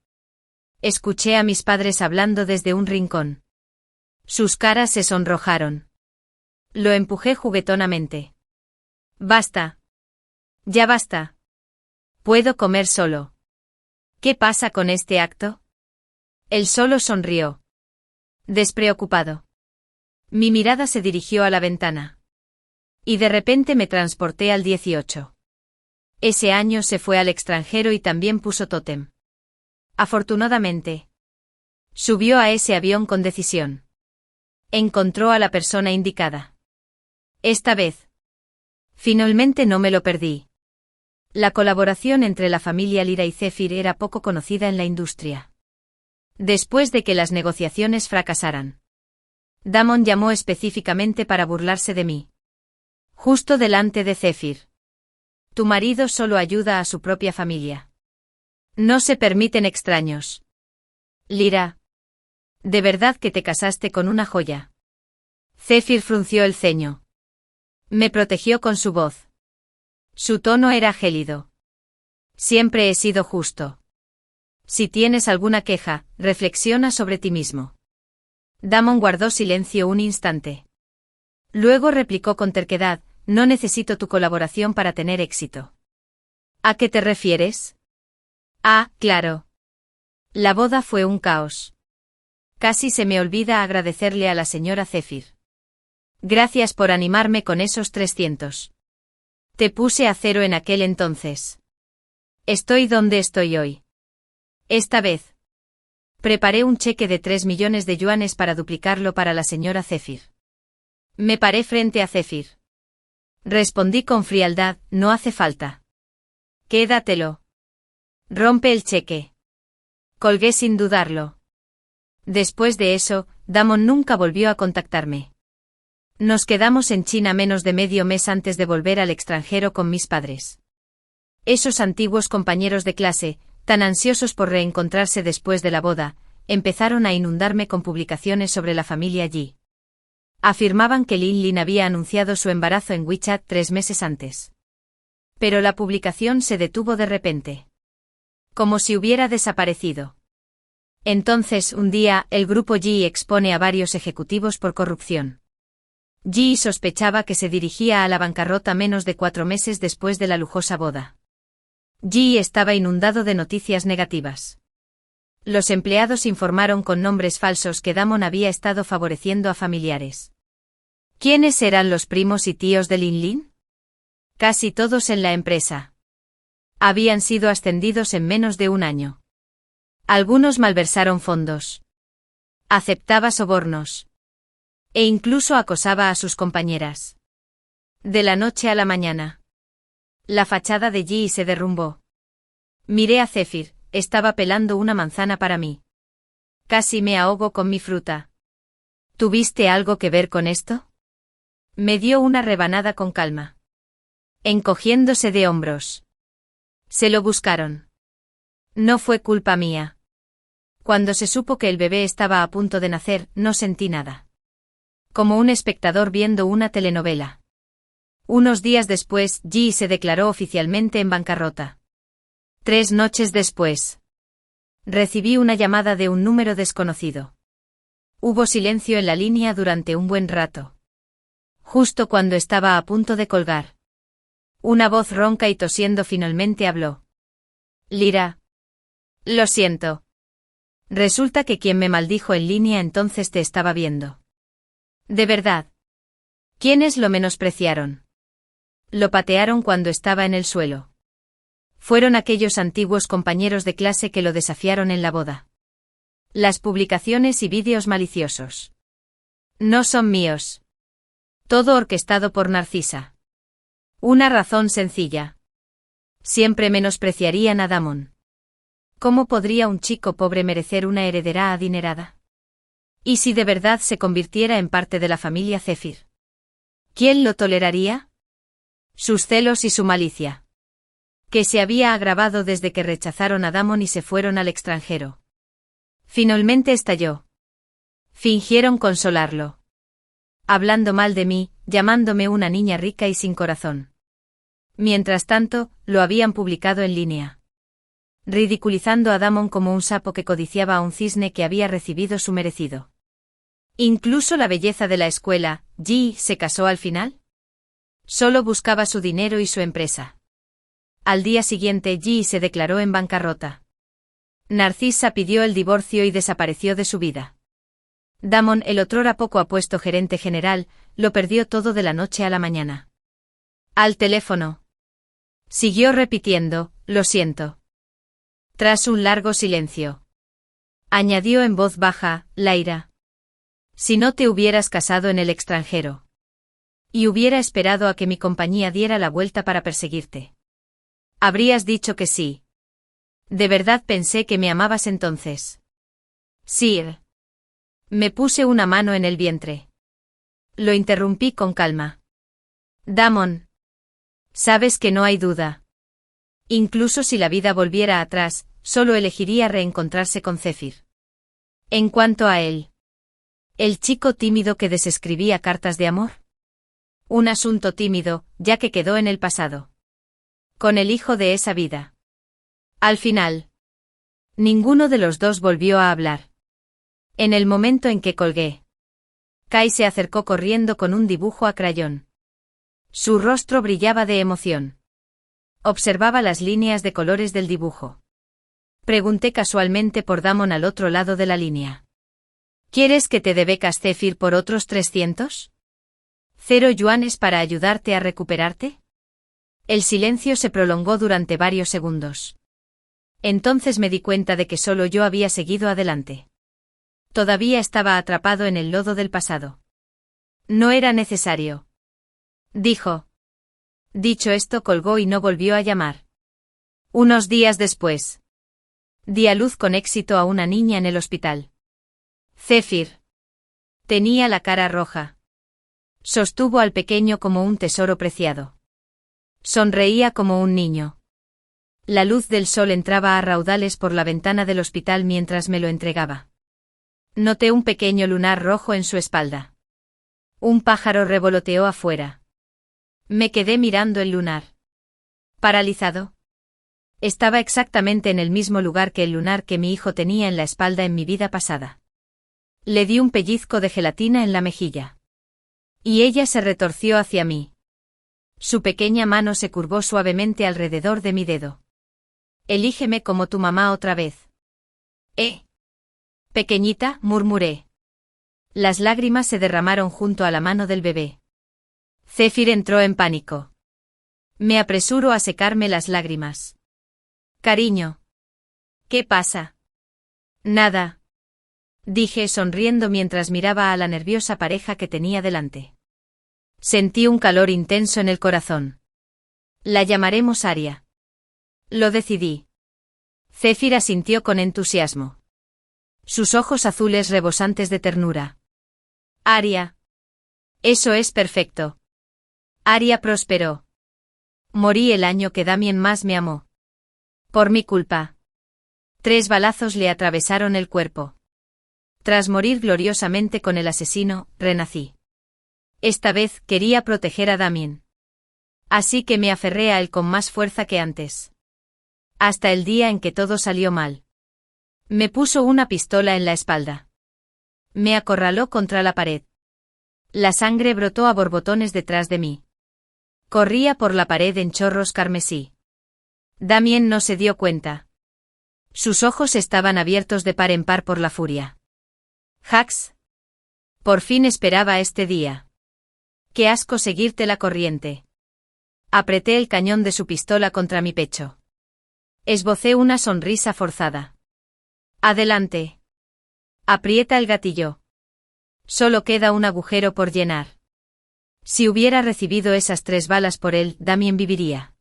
Escuché a mis padres hablando desde un rincón. Sus caras se sonrojaron. Lo empujé juguetonamente. Basta. Ya basta. Puedo comer solo. ¿Qué pasa con este acto? Él solo sonrió. Despreocupado. Mi mirada se dirigió a la ventana. Y de repente me transporté al 18. Ese año se fue al extranjero y también puso tótem. Afortunadamente. Subió a ese avión con decisión. Encontró a la persona indicada. Esta vez. Finalmente no me lo perdí. La colaboración entre la familia Lira y Zephyr era poco conocida en la industria. Después de que las negociaciones fracasaran. Damon llamó específicamente para burlarse de mí. Justo delante de Zephyr. Tu marido solo ayuda a su propia familia. No se permiten extraños. Lira. ¿De verdad que te casaste con una joya? Zephyr frunció el ceño. Me protegió con su voz. Su tono era gélido. Siempre he sido justo. Si tienes alguna queja, reflexiona sobre ti mismo. Damon guardó silencio un instante. Luego replicó con terquedad, no necesito tu colaboración para tener éxito. ¿A qué te refieres? Ah, claro. La boda fue un caos. Casi se me olvida agradecerle a la señora Zephyr. Gracias por animarme con esos 300. Te puse a cero en aquel entonces. Estoy donde estoy hoy. Esta vez. Preparé un cheque de 3 millones de yuanes para duplicarlo para la señora Zephyr. Me paré frente a Zephyr. Respondí con frialdad, no hace falta. Quédatelo. Rompe el cheque. Colgué sin dudarlo. Después de eso, Damon nunca volvió a contactarme. Nos quedamos en China menos de medio mes antes de volver al extranjero con mis padres. Esos antiguos compañeros de clase, tan ansiosos por reencontrarse después de la boda, empezaron a inundarme con publicaciones sobre la familia Yi. Afirmaban que Lin Lin había anunciado su embarazo en WeChat 3 meses antes. Pero la publicación se detuvo de repente. Como si hubiera desaparecido. Entonces, un día, el grupo Yi expone a varios ejecutivos por corrupción. Yi sospechaba que se dirigía a la bancarrota menos de 4 meses después de la lujosa boda. Yi estaba inundado de noticias negativas. Los empleados informaron con nombres falsos que Damon había estado favoreciendo a familiares. ¿Quiénes eran los primos y tíos de Lin Lin? Casi todos en la empresa. Habían sido ascendidos en menos de un año. Algunos malversaron fondos. Aceptaba sobornos. E incluso acosaba a sus compañeras. De la noche a la mañana. La fachada de Yi se derrumbó. Miré a Zephyr, estaba pelando una manzana para mí. Casi me ahogo con mi fruta. ¿Tuviste algo que ver con esto? Me dio una rebanada con calma. Encogiéndose de hombros. Se lo buscaron. No fue culpa mía. Cuando se supo que el bebé estaba a punto de nacer, no sentí nada. Como un espectador viendo una telenovela. Unos días después, Yi se declaró oficialmente en bancarrota. 3 noches después. Recibí una llamada de un número desconocido. Hubo silencio en la línea durante un buen rato. Justo cuando estaba a punto de colgar. Una voz ronca y tosiendo finalmente habló. Lyra. Lo siento. Resulta que quien me maldijo en línea entonces te estaba viendo. ¿De verdad? ¿Quiénes lo menospreciaron? Lo patearon cuando estaba en el suelo. Fueron aquellos antiguos compañeros de clase que lo desafiaron en la boda. Las publicaciones y vídeos maliciosos. No son míos. Todo orquestado por Narcisa. Una razón sencilla. Siempre menospreciarían a Damon. ¿Cómo podría un chico pobre merecer una heredera adinerada? ¿Y si de verdad se convirtiera en parte de la familia Zephyr? ¿Quién lo toleraría? Sus celos y su malicia. Que se había agravado desde que rechazaron a Damon y se fueron al extranjero. Finalmente estalló. Fingieron consolarlo. Hablando mal de mí, llamándome una niña rica y sin corazón. Mientras tanto, lo habían publicado en línea. Ridiculizando a Damon como un sapo que codiciaba a un cisne que había recibido su merecido. Incluso la belleza de la escuela, G, ¿se casó al final? Solo buscaba su dinero y su empresa. Al día siguiente G se declaró en bancarrota. Narcisa pidió el divorcio y desapareció de su vida. Damon, el otrora poco apuesto gerente general, lo perdió todo de la noche a la mañana. Al teléfono. Siguió repitiendo, lo siento. Tras un largo silencio. Añadió en voz baja, Lyra. Si no te hubieras casado en el extranjero. Y hubiera esperado a que mi compañía diera la vuelta para perseguirte. Habrías dicho que sí. De verdad pensé que me amabas entonces. Sir. Me puse una mano en el vientre. Lo interrumpí con calma. Damon. Sabes que no hay duda. Incluso si la vida volviera atrás, solo elegiría reencontrarse con Zephyr. En cuanto a él. El chico tímido que desescribía cartas de amor. Un asunto tímido, ya que quedó en el pasado. Con el hijo de esa vida. Al final. Ninguno de los dos volvió a hablar. En el momento en que colgué. Kai se acercó corriendo con un dibujo a crayón. Su rostro brillaba de emoción. Observaba las líneas de colores del dibujo. Pregunté casualmente por Damon al otro lado de la línea. ¿Quieres que te dé becas Zephyr por otros 300? ¿0 yuanes para ayudarte a recuperarte? El silencio se prolongó durante varios segundos. Entonces me di cuenta de que solo yo había seguido adelante. Todavía estaba atrapado en el lodo del pasado. No era necesario. Dijo. Dicho esto, colgó y no volvió a llamar. Unos días después. Di a luz con éxito a una niña en el hospital. Zephyr. Tenía la cara roja. Sostuvo al pequeño como un tesoro preciado. Sonreía como un niño. La luz del sol entraba a raudales por la ventana del hospital mientras me lo entregaba. Noté un pequeño lunar rojo en su espalda. Un pájaro revoloteó afuera. Me quedé mirando el lunar. Paralizado. Estaba exactamente en el mismo lugar que el lunar que mi hijo tenía en la espalda en mi vida pasada. Le di un pellizco de gelatina en la mejilla. Y ella se retorció hacia mí. Su pequeña mano se curvó suavemente alrededor de mi dedo. Elígeme como tu mamá otra vez. Pequeñita, murmuré. Las lágrimas se derramaron junto a la mano del bebé. Zephyr entró en pánico. Me apresuro a secarme las lágrimas. Cariño. ¿Qué pasa? Nada. Dije sonriendo mientras miraba a la nerviosa pareja que tenía delante. Sentí un calor intenso en el corazón. La llamaremos Aria. Lo decidí. Zephyr asintió con entusiasmo. Sus ojos azules rebosantes de ternura. Aria. Eso es perfecto. Aria prosperó. Morí el año que Damien más me amó. Por mi culpa. 3 balazos le atravesaron el cuerpo. Tras morir gloriosamente con el asesino, renací. Esta vez quería proteger a Damien. Así que me aferré a él con más fuerza que antes. Hasta el día en que todo salió mal. Me puso una pistola en la espalda. Me acorraló contra la pared. La sangre brotó a borbotones detrás de mí. Corría por la pared en chorros carmesí. Damien no se dio cuenta. Sus ojos estaban abiertos de par en par por la furia. Jax. Por fin esperaba este día. Qué asco seguirte la corriente. Apreté el cañón de su pistola contra mi pecho. Esbocé una sonrisa forzada. Adelante. Aprieta el gatillo. Solo queda un agujero por llenar. Si hubiera recibido esas 3 balas por él, Damien viviría.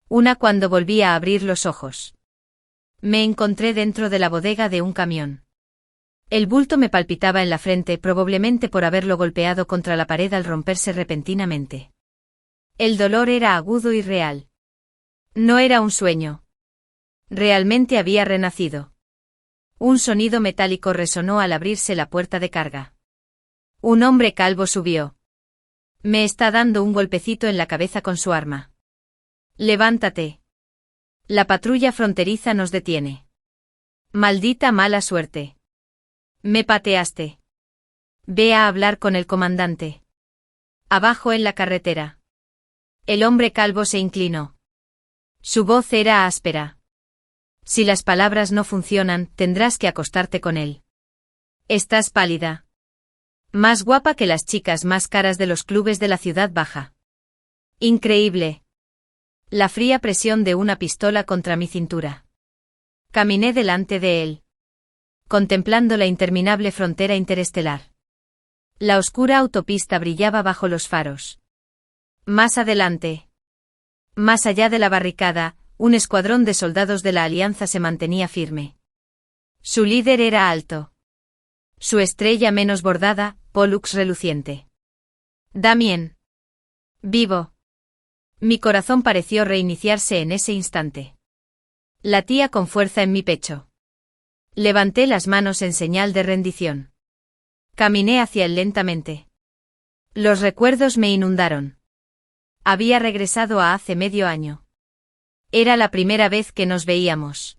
Una cuando volví a abrir los ojos. Me encontré dentro de la bodega de un camión. El bulto me palpitaba en la frente, probablemente por haberlo golpeado contra la pared al romperse repentinamente. El dolor era agudo y real. No era un sueño. Realmente había renacido. Un sonido metálico resonó al abrirse la puerta de carga. Un hombre calvo subió. Me está dando un golpecito en la cabeza con su arma. Levántate. La patrulla fronteriza nos detiene. Maldita mala suerte. Me pateaste. Ve a hablar con el comandante. Abajo en la carretera. El hombre calvo se inclinó. Su voz era áspera. Si las palabras no funcionan, tendrás que acostarte con él. Estás pálida. Más guapa que las chicas más caras de los clubes de la ciudad baja. Increíble. La fría presión de una pistola contra mi cintura. Caminé delante de él, contemplando la interminable frontera interestelar. La oscura autopista brillaba bajo los faros. Más adelante. Más allá de la barricada, un escuadrón de soldados de la Alianza se mantenía firme. Su líder era alto. Su estrella menos bordada, Pollux reluciente. Damien. Vivo. Mi corazón pareció reiniciarse en ese instante. Latía con fuerza en mi pecho. Levanté las manos en señal de rendición. Caminé hacia él lentamente. Los recuerdos me inundaron. Había regresado a hace medio año. Era la primera vez que nos veíamos.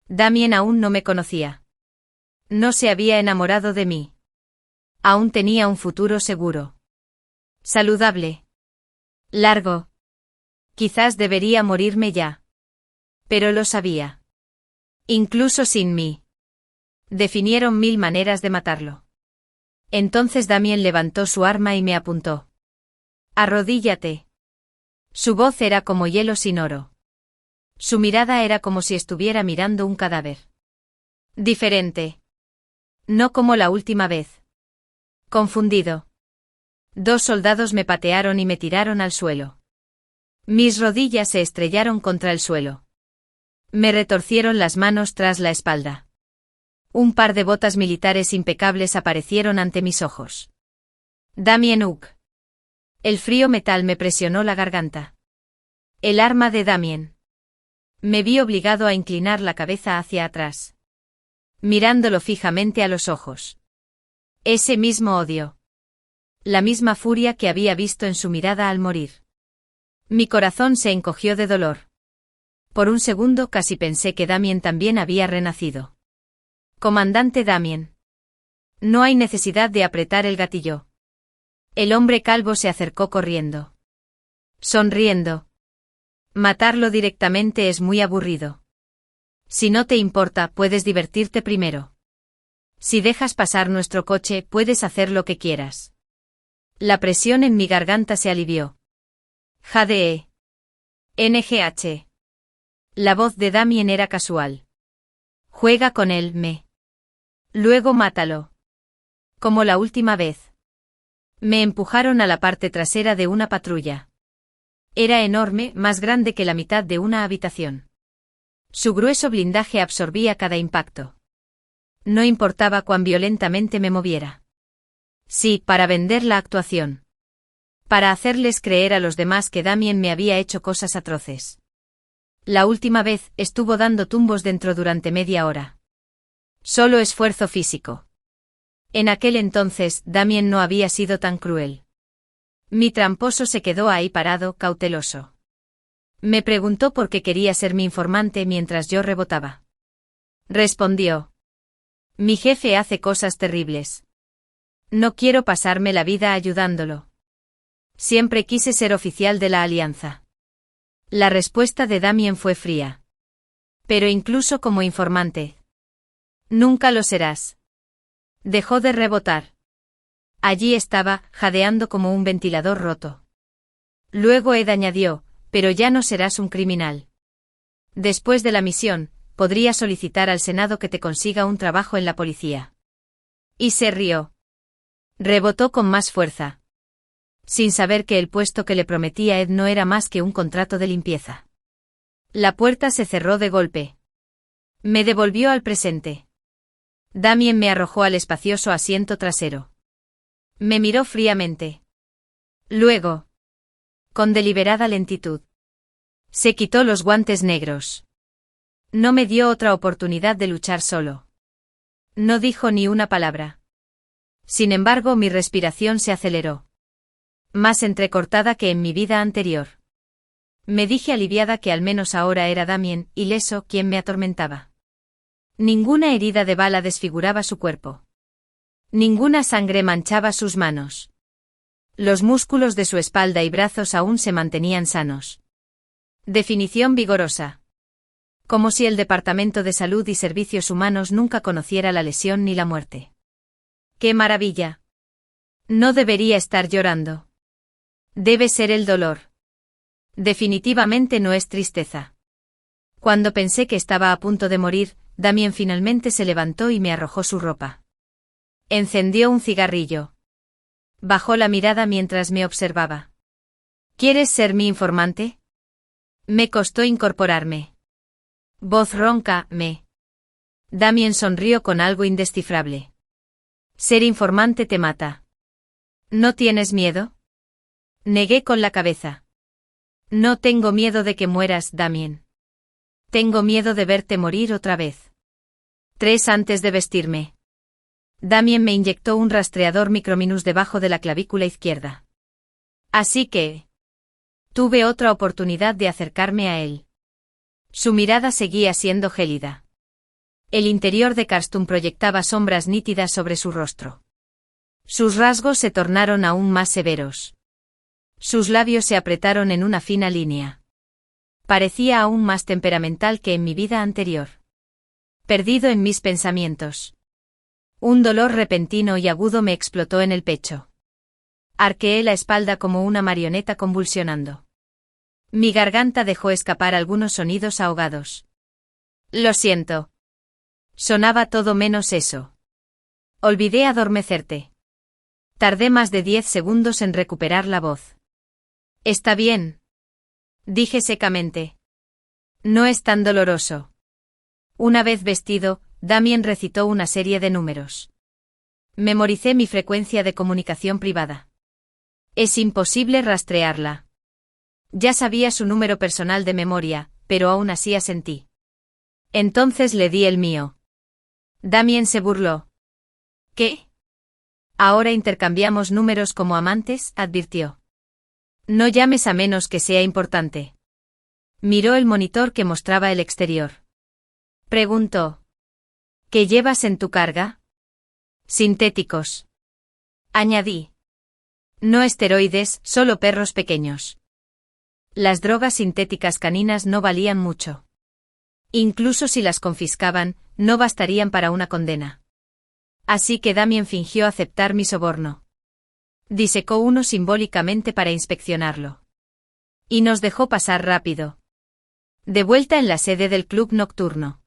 Damien aún no me conocía. No se había enamorado de mí. Aún tenía un futuro seguro. Saludable. Largo. Quizás debería morirme ya. Pero lo sabía. Incluso sin mí. Definieron 1000 maneras de matarlo. Entonces Damien levantó su arma y me apuntó. Arrodíllate. Su voz era como hielo sin oro. Su mirada era como si estuviera mirando un cadáver. Diferente. No como la última vez. Confundido. 2 soldados me patearon y me tiraron al suelo. Mis rodillas se estrellaron contra el suelo. Me retorcieron las manos tras la espalda. Un par de botas militares impecables aparecieron ante mis ojos. Damien Hook. El frío metal me presionó la garganta. El arma de Damien. Me vi obligado a inclinar la cabeza hacia atrás, mirándolo fijamente a los ojos. Ese mismo odio. La misma furia que había visto en su mirada al morir. Mi corazón se encogió de dolor. Por un segundo casi pensé que Damien también había renacido. Comandante Damien. No hay necesidad de apretar el gatillo. El hombre calvo se acercó corriendo. Sonriendo. Matarlo directamente es muy aburrido. Si no te importa, puedes divertirte primero. Si dejas pasar nuestro coche, puedes hacer lo que quieras. La presión en mi garganta se alivió. JDE. NGH. La voz de Damien era casual. Juega con él, me. Luego mátalo. Como la última vez. Me empujaron a la parte trasera de una patrulla. Era enorme, más grande que la mitad de una habitación. Su grueso blindaje absorbía cada impacto. No importaba cuán violentamente me moviera. Sí, para vender la actuación. Para hacerles creer a los demás que Damien me había hecho cosas atroces. La última vez, estuvo dando tumbos dentro durante media hora. Solo esfuerzo físico. En aquel entonces, Damien no había sido tan cruel. Mi tramposo se quedó ahí parado, cauteloso. Me preguntó por qué quería ser mi informante mientras yo rebotaba. Respondió. Mi jefe hace cosas terribles. No quiero pasarme la vida ayudándolo. Siempre quise ser oficial de la Alianza. La respuesta de Damien fue fría. Pero incluso como informante. Nunca lo serás. Dejó de rebotar. Allí estaba, jadeando como un ventilador roto. Luego Ed añadió, pero ya no serás un criminal. Después de la misión, podría solicitar al Senado que te consiga un trabajo en la policía. Y se rió. Rebotó con más fuerza. Sin saber que el puesto que le prometía Ed no era más que un contrato de limpieza. La puerta se cerró de golpe. Me devolvió al presente. Damien me arrojó al espacioso asiento trasero. Me miró fríamente. Luego, con deliberada lentitud, se quitó los guantes negros. No me dio otra oportunidad de luchar solo. No dijo ni una palabra. Sin embargo, mi respiración se aceleró. Más entrecortada que en mi vida anterior. Me dije aliviada que al menos ahora era Damien, ileso, quien me atormentaba. Ninguna herida de bala desfiguraba su cuerpo. Ninguna sangre manchaba sus manos. Los músculos de su espalda y brazos aún se mantenían sanos. Definición vigorosa. Como si el Departamento de Salud y Servicios Humanos nunca conociera la lesión ni la muerte. ¡Qué maravilla! No debería estar llorando. Debe ser el dolor. Definitivamente no es tristeza. Cuando pensé que estaba a punto de morir, Damien finalmente se levantó y me arrojó su ropa. Encendió un cigarrillo. Bajó la mirada mientras me observaba. ¿Quieres ser mi informante? Me costó incorporarme. Voz ronca, me. Damien sonrió con algo indescifrable. Ser informante te mata. ¿No tienes miedo? Negué con la cabeza. No tengo miedo de que mueras, Damien. Tengo miedo de verte morir otra vez. 3 antes de vestirme. Damien me inyectó un rastreador microminus debajo de la clavícula izquierda. Así que tuve otra oportunidad de acercarme a él. Su mirada seguía siendo gélida. El interior de Karstun proyectaba sombras nítidas sobre su rostro. Sus rasgos se tornaron aún más severos. Sus labios se apretaron en una fina línea. Parecía aún más temperamental que en mi vida anterior. Perdido en mis pensamientos. Un dolor repentino y agudo me explotó en el pecho. Arqueé la espalda como una marioneta convulsionando. Mi garganta dejó escapar algunos sonidos ahogados. Lo siento. Sonaba todo menos eso. Olvidé adormecerte. Tardé más de 10 segundos en recuperar la voz. Está bien. Dije secamente. No es tan doloroso. Una vez vestido, Damien recitó una serie de números. Memoricé mi frecuencia de comunicación privada. Es imposible rastrearla. Ya sabía su número personal de memoria, pero aún así asentí. Entonces le di el mío. Damien se burló. ¿Qué? Ahora intercambiamos números como amantes, advirtió. No llames a menos que sea importante. Miró el monitor que mostraba el exterior. Preguntó. ¿Qué llevas en tu carga? Sintéticos. Añadí. No esteroides, solo perros pequeños. Las drogas sintéticas caninas no valían mucho. Incluso si las confiscaban, no bastarían para una condena. Así que Damien fingió aceptar mi soborno. Disecó uno simbólicamente para inspeccionarlo. Y nos dejó pasar rápido. De vuelta en la sede del club nocturno.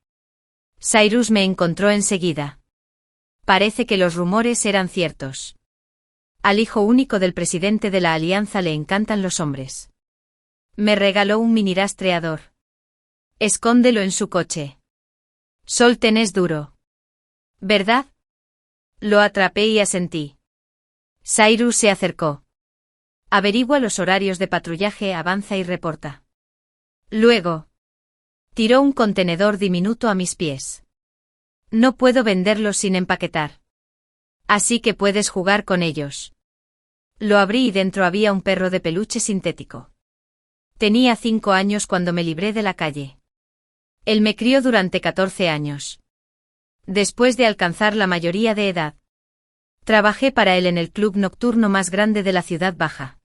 Cyrus me encontró enseguida. Parece que los rumores eran ciertos. Al hijo único del presidente de la Alianza le encantan los hombres. Me regaló un mini rastreador. Escóndelo en su coche. Solten es duro. ¿Verdad? Lo atrapé y asentí. Cyrus se acercó. Averigua los horarios de patrullaje, avanza y reporta. Luego. Tiró un contenedor diminuto a mis pies. No puedo venderlos sin empaquetar. Así que puedes jugar con ellos. Lo abrí y dentro había un perro de peluche sintético. Tenía 5 años cuando me libré de la calle. Él me crió durante 14 años. Después de alcanzar la mayoría de edad, trabajé para él en el club nocturno más grande de la ciudad baja.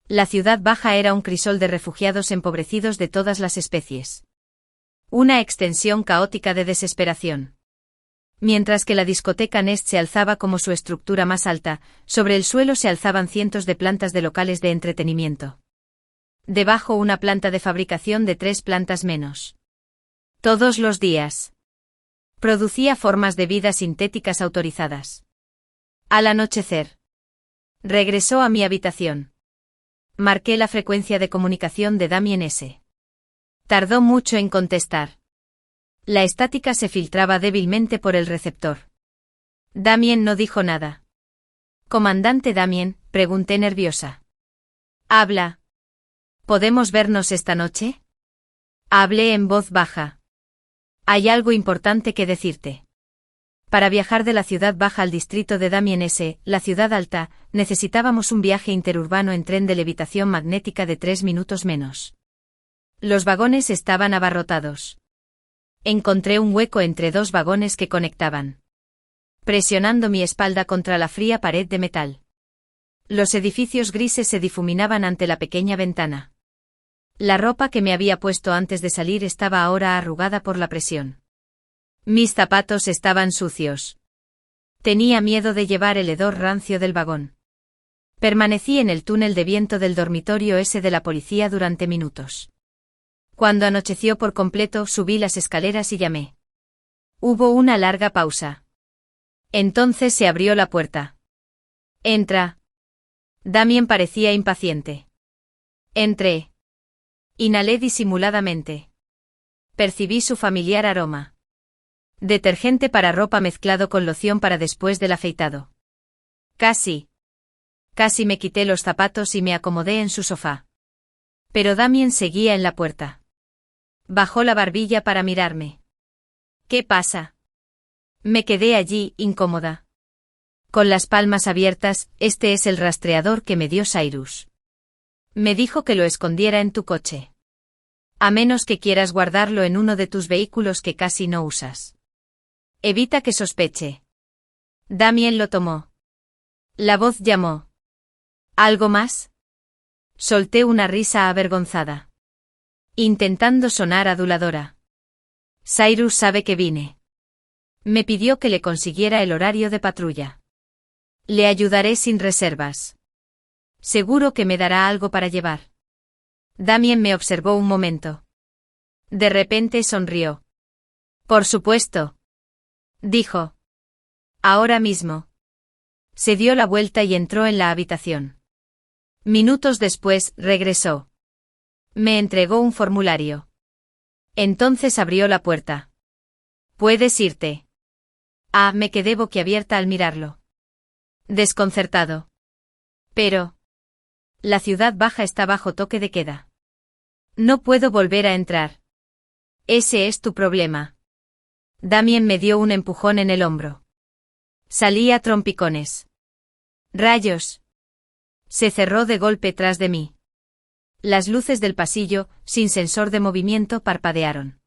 La ciudad baja era un crisol de refugiados empobrecidos de todas las especies. Una extensión caótica de desesperación. Mientras que la discoteca Nest se alzaba como su estructura más alta, sobre el suelo se alzaban cientos de plantas de locales de entretenimiento. Debajo una planta de fabricación de 3 plantas menos. Todos los días. Producía formas de vida sintéticas autorizadas. Al anochecer. Regresó a mi habitación. Marqué la frecuencia de comunicación de Damien S. Tardó mucho en contestar. La estática se filtraba débilmente por el receptor. Damien no dijo nada. «Comandante Damien», pregunté nerviosa. «Habla. ¿Podemos vernos esta noche?» Hablé en voz baja. «Hay algo importante que decirte. Para viajar de la ciudad baja al distrito de Damien S., la ciudad alta, necesitábamos un viaje interurbano en tren de levitación magnética de 3 minutos menos. Los vagones estaban abarrotados. Encontré un hueco entre 2 vagones que conectaban. Presionando mi espalda contra la fría pared de metal. Los edificios grises se difuminaban ante la pequeña ventana. La ropa que me había puesto antes de salir estaba ahora arrugada por la presión. Mis zapatos estaban sucios. Tenía miedo de llevar el hedor rancio del vagón. Permanecí en el túnel de viento del dormitorio S de la policía durante minutos. Cuando anocheció por completo, subí las escaleras y llamé. Hubo una larga pausa. Entonces se abrió la puerta. «Entra». Damien parecía impaciente. Entré. Inhalé disimuladamente. Percibí su familiar aroma. Detergente para ropa mezclado con loción para después del afeitado. Casi me quité los zapatos y me acomodé en su sofá. Pero Damien seguía en la puerta. Bajó la barbilla para mirarme. «¿Qué pasa?» Me quedé allí, incómoda. Con las palmas abiertas. «Este es el rastreador que me dio Cyrus. Me dijo que lo escondiera en tu coche. A menos que quieras guardarlo en uno de tus vehículos que casi no usas. Evita que sospeche». Damien lo tomó. La voz llamó. «¿Algo más?» Solté una risa avergonzada. Intentando sonar aduladora. «Cyrus sabe que vine. Me pidió que le consiguiera el horario de patrulla. Le ayudaré sin reservas. Seguro que me dará algo para llevar». Damien me observó un momento. De repente sonrió. «Por supuesto», dijo. «Ahora mismo». Se dio la vuelta y entró en la habitación. Minutos después, regresó. Me entregó un formulario. Entonces abrió la puerta. «Puedes irte». Me quedé boquiabierta al mirarlo. Desconcertado. «Pero. La ciudad baja está bajo toque de queda. No puedo volver a entrar». «Ese es tu problema». Damien me dio un empujón en el hombro. Salí a trompicones. «Rayos». Se cerró de golpe tras de mí. Las luces del pasillo, sin sensor de movimiento, parpadearon.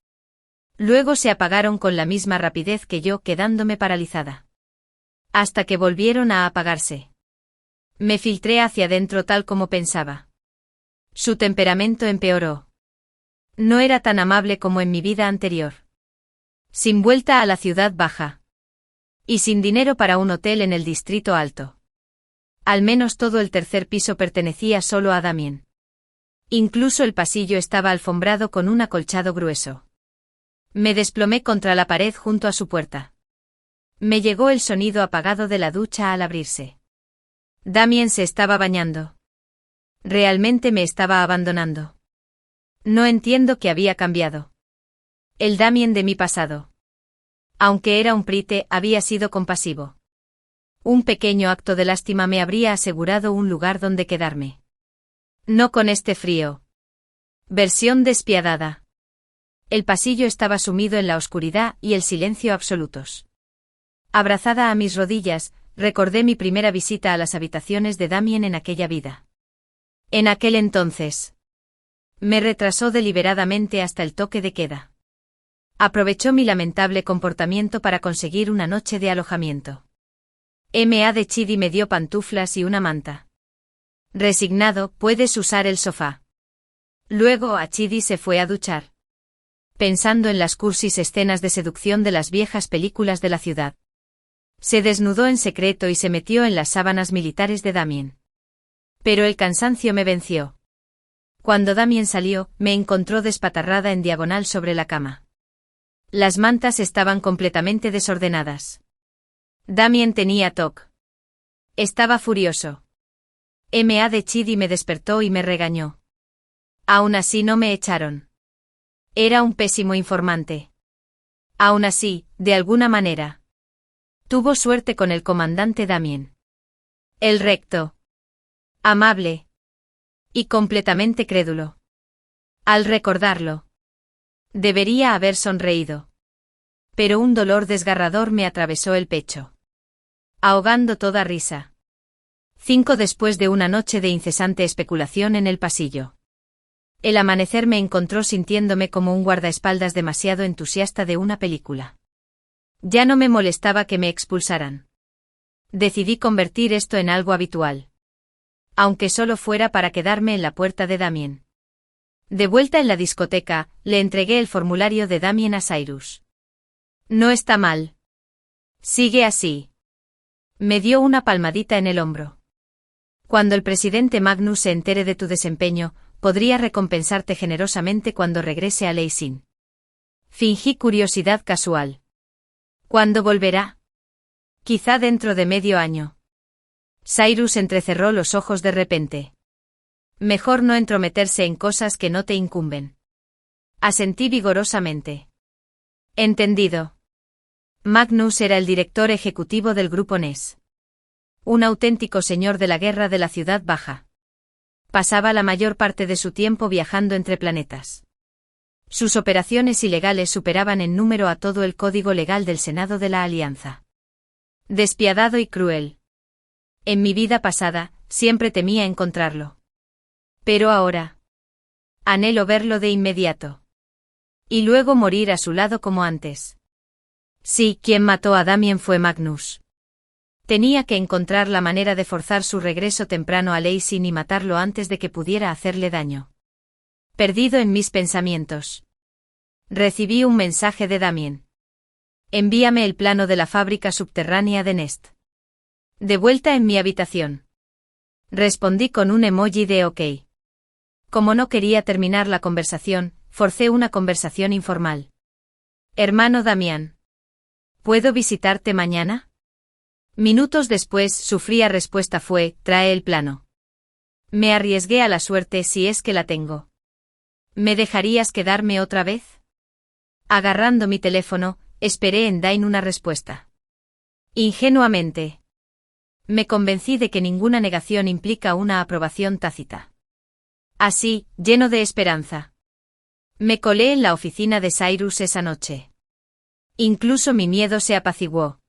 Luego se apagaron con la misma rapidez que yo, quedándome paralizada. Hasta que volvieron a apagarse. Me filtré hacia adentro tal como pensaba. Su temperamento empeoró. No era tan amable como en mi vida anterior. Sin vuelta a la ciudad baja. Y sin dinero para un hotel en el distrito alto. Al menos todo el tercer piso pertenecía solo a Damien. Incluso el pasillo estaba alfombrado con un acolchado grueso. Me desplomé contra la pared junto a su puerta. Me llegó el sonido apagado de la ducha al abrirse. Damien se estaba bañando. Realmente me estaba abandonando. No entiendo qué había cambiado. El Damien de mi pasado. Aunque era un prite, había sido compasivo. Un pequeño acto de lástima me habría asegurado un lugar donde quedarme. No con este frío. Versión despiadada. El pasillo estaba sumido en la oscuridad y el silencio absolutos. Abrazada a mis rodillas, recordé mi primera visita a las habitaciones de Damien en aquella vida. En aquel entonces. Me retrasó deliberadamente hasta el toque de queda. Aprovechó mi lamentable comportamiento para conseguir una noche de alojamiento. M.A. de Chidi me dio pantuflas y una manta. Resignado, puedes usar el sofá. Luego Chidi se fue a duchar. Pensando en las cursis escenas de seducción de las viejas películas de la ciudad. Se desnudó en secreto y se metió en las sábanas militares de Damien. Pero el cansancio me venció. Cuando Damien salió, me encontró despatarrada en diagonal sobre la cama. Las mantas estaban completamente desordenadas. Damien tenía TOC. Estaba furioso. M.A. de Chidi me despertó y me regañó. Aún así no me echaron. Era un pésimo informante. Aún así, de alguna manera. Tuvo suerte con el comandante Damien. El recto. Amable. Y completamente crédulo. Al recordarlo. Debería haber sonreído. Pero un dolor desgarrador me atravesó el pecho. Ahogando toda risa. 5 después de una noche de incesante especulación en el pasillo. El amanecer me encontró sintiéndome como un guardaespaldas demasiado entusiasta de una película. Ya no me molestaba que me expulsaran. Decidí convertir esto en algo habitual. Aunque solo fuera para quedarme en la puerta de Damien. De vuelta en la discoteca, le entregué el formulario de Damien a Cyrus. No está mal. Sigue así. Me dio una palmadita en el hombro. Cuando el presidente Magnus se entere de tu desempeño, podría recompensarte generosamente cuando regrese a Leysin. Fingí curiosidad casual. ¿Cuándo volverá? Quizá dentro de medio año. Cyrus entrecerró los ojos de repente. Mejor no entrometerse en cosas que no te incumben. Asentí vigorosamente. Entendido. Magnus era el director ejecutivo del grupo NES. Un auténtico señor de la guerra de la ciudad baja. Pasaba la mayor parte de su tiempo viajando entre planetas. Sus operaciones ilegales superaban en número a todo el código legal del Senado de la Alianza. Despiadado y cruel. En mi vida pasada, siempre temía encontrarlo. Pero ahora. Anhelo verlo de inmediato. Y luego morir a su lado como antes. Sí, quien mató a Damien fue Magnus. Tenía que encontrar la manera de forzar su regreso temprano a Leysin y matarlo antes de que pudiera hacerle daño. Perdido en mis pensamientos. Recibí un mensaje de Damien. Envíame el plano de la fábrica subterránea de Nest. De vuelta en mi habitación. Respondí con un emoji de OK. Como no quería terminar la conversación, forcé una conversación informal. Hermano Damián. ¿Puedo visitarte mañana? Minutos después, su fría respuesta fue, trae el plano. Me arriesgué a la suerte si es que la tengo. ¿Me dejarías quedarme otra vez? Agarrando mi teléfono, esperé en Dain una respuesta. Ingenuamente. Me convencí de que ninguna negación implica una aprobación tácita. Así, lleno de esperanza. Me colé en la oficina de Cyrus esa noche. Incluso mi miedo se apaciguó.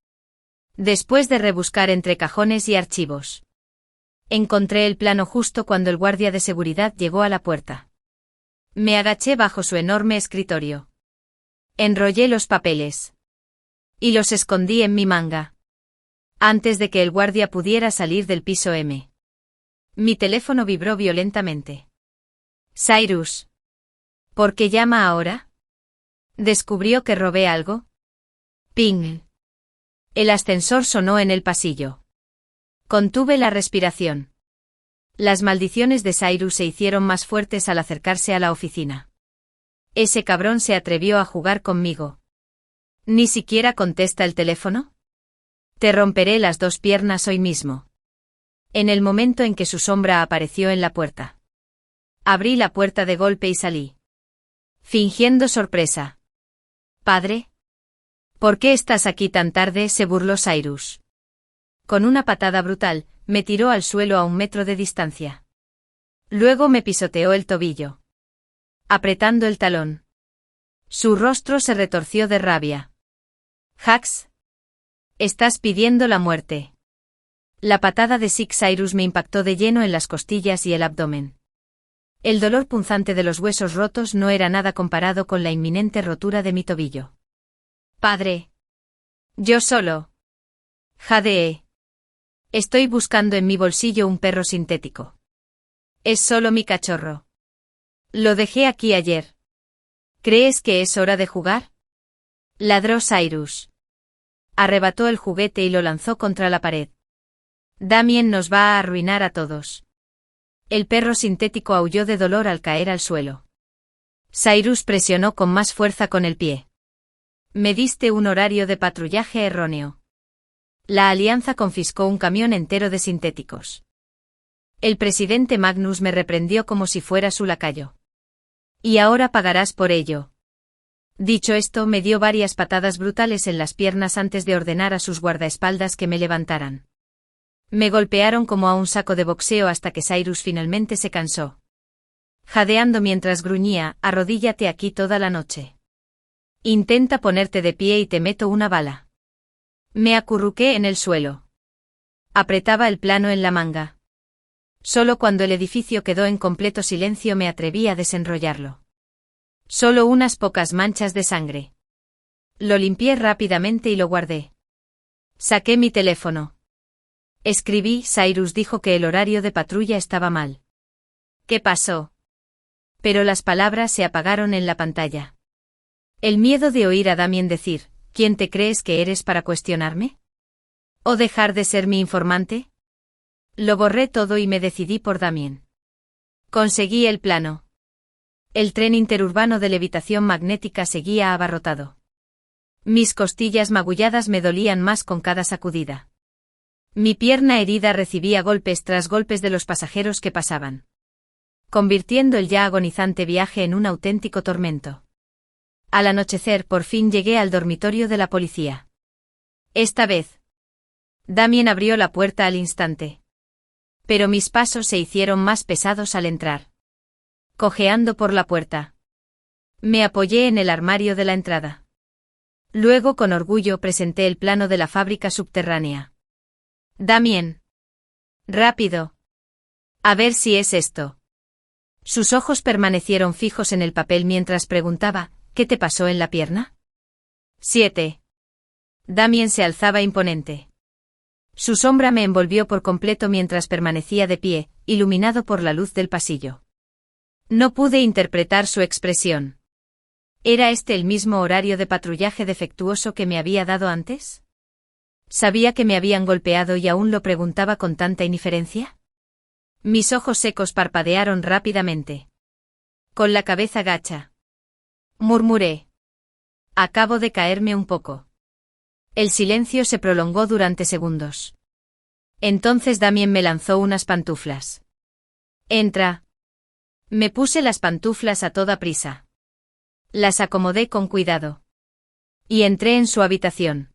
Después de rebuscar entre cajones y archivos. Encontré el plano justo cuando el guardia de seguridad llegó a la puerta. Me agaché bajo su enorme escritorio. Enrollé los papeles. Y los escondí en mi manga. Antes de que el guardia pudiera salir del piso M. Mi teléfono vibró violentamente. Cyrus. ¿Por qué llama ahora? ¿Descubrió que robé algo? Ping. El ascensor sonó en el pasillo. Contuve la respiración. Las maldiciones de Cyrus se hicieron más fuertes al acercarse a la oficina. Ese cabrón se atrevió a jugar conmigo. ¿Ni siquiera contesta el teléfono? Te romperé las 2 piernas hoy mismo. En el momento en que su sombra apareció en la puerta. Abrí la puerta de golpe y salí. Fingiendo sorpresa. ¿Padre? ¿Por qué estás aquí tan tarde?, se burló Cyrus. Con una patada brutal, me tiró al suelo a 1 metro de distancia. Luego me pisoteó el tobillo. Apretando el talón. Su rostro se retorció de rabia. Jax. Estás pidiendo la muerte. La patada de Cyrus me impactó de lleno en las costillas y el abdomen. El dolor punzante de los huesos rotos no era nada comparado con la inminente rotura de mi tobillo. Padre. Yo solo. Jadeé. Estoy buscando en mi bolsillo un perro sintético. Es solo mi cachorro. Lo dejé aquí ayer. ¿Crees que es hora de jugar? Ladró Cyrus. Arrebató el juguete y lo lanzó contra la pared. Damien nos va a arruinar a todos. El perro sintético aulló de dolor al caer al suelo. Cyrus presionó con más fuerza con el pie. Me diste un horario de patrullaje erróneo. La Alianza confiscó un camión entero de sintéticos. El presidente Magnus me reprendió como si fuera su lacayo. Y ahora pagarás por ello. Dicho esto, me dio varias patadas brutales en las piernas antes de ordenar a sus guardaespaldas que me levantaran. Me golpearon como a un saco de boxeo hasta que Cyrus finalmente se cansó. Jadeando mientras gruñía, arrodíllate aquí toda la noche. Intenta ponerte de pie y te meto una bala. Me acurruqué en el suelo. Apretaba el plano en la manga. Solo cuando el edificio quedó en completo silencio me atreví a desenrollarlo. Solo unas pocas manchas de sangre. Lo limpié rápidamente y lo guardé. Saqué mi teléfono. Escribí, Cyrus dijo que el horario de patrulla estaba mal. ¿Qué pasó? Pero las palabras se apagaron en la pantalla. El miedo de oír a Damien decir, ¿quién te crees que eres para cuestionarme? ¿O dejar de ser mi informante? Lo borré todo y me decidí por Damien. Conseguí el plano. El tren interurbano de levitación magnética seguía abarrotado. Mis costillas magulladas me dolían más con cada sacudida. Mi pierna herida recibía golpes tras golpes de los pasajeros que pasaban, convirtiendo el ya agonizante viaje en un auténtico tormento. Al anochecer por fin llegué al dormitorio de la policía. Esta vez, Damien abrió la puerta al instante. Pero mis pasos se hicieron más pesados al entrar. Cojeando por la puerta. Me apoyé en el armario de la entrada. Luego con orgullo presenté el plano de la fábrica subterránea. Damien. Rápido. A ver si es esto. Sus ojos permanecieron fijos en el papel mientras preguntaba, ¿qué te pasó en la pierna? 7. Damien se alzaba imponente. Su sombra me envolvió por completo mientras permanecía de pie, iluminado por la luz del pasillo. No pude interpretar su expresión. ¿Era este el mismo horario de patrullaje defectuoso que me había dado antes? ¿Sabía que me habían golpeado y aún lo preguntaba con tanta indiferencia? Mis ojos secos parpadearon rápidamente. Con la cabeza gacha. Murmuré. Acabo de caerme un poco. El silencio se prolongó durante segundos. Entonces Damien me lanzó unas pantuflas. Entra. Me puse las pantuflas a toda prisa. Las acomodé con cuidado. Y entré en su habitación.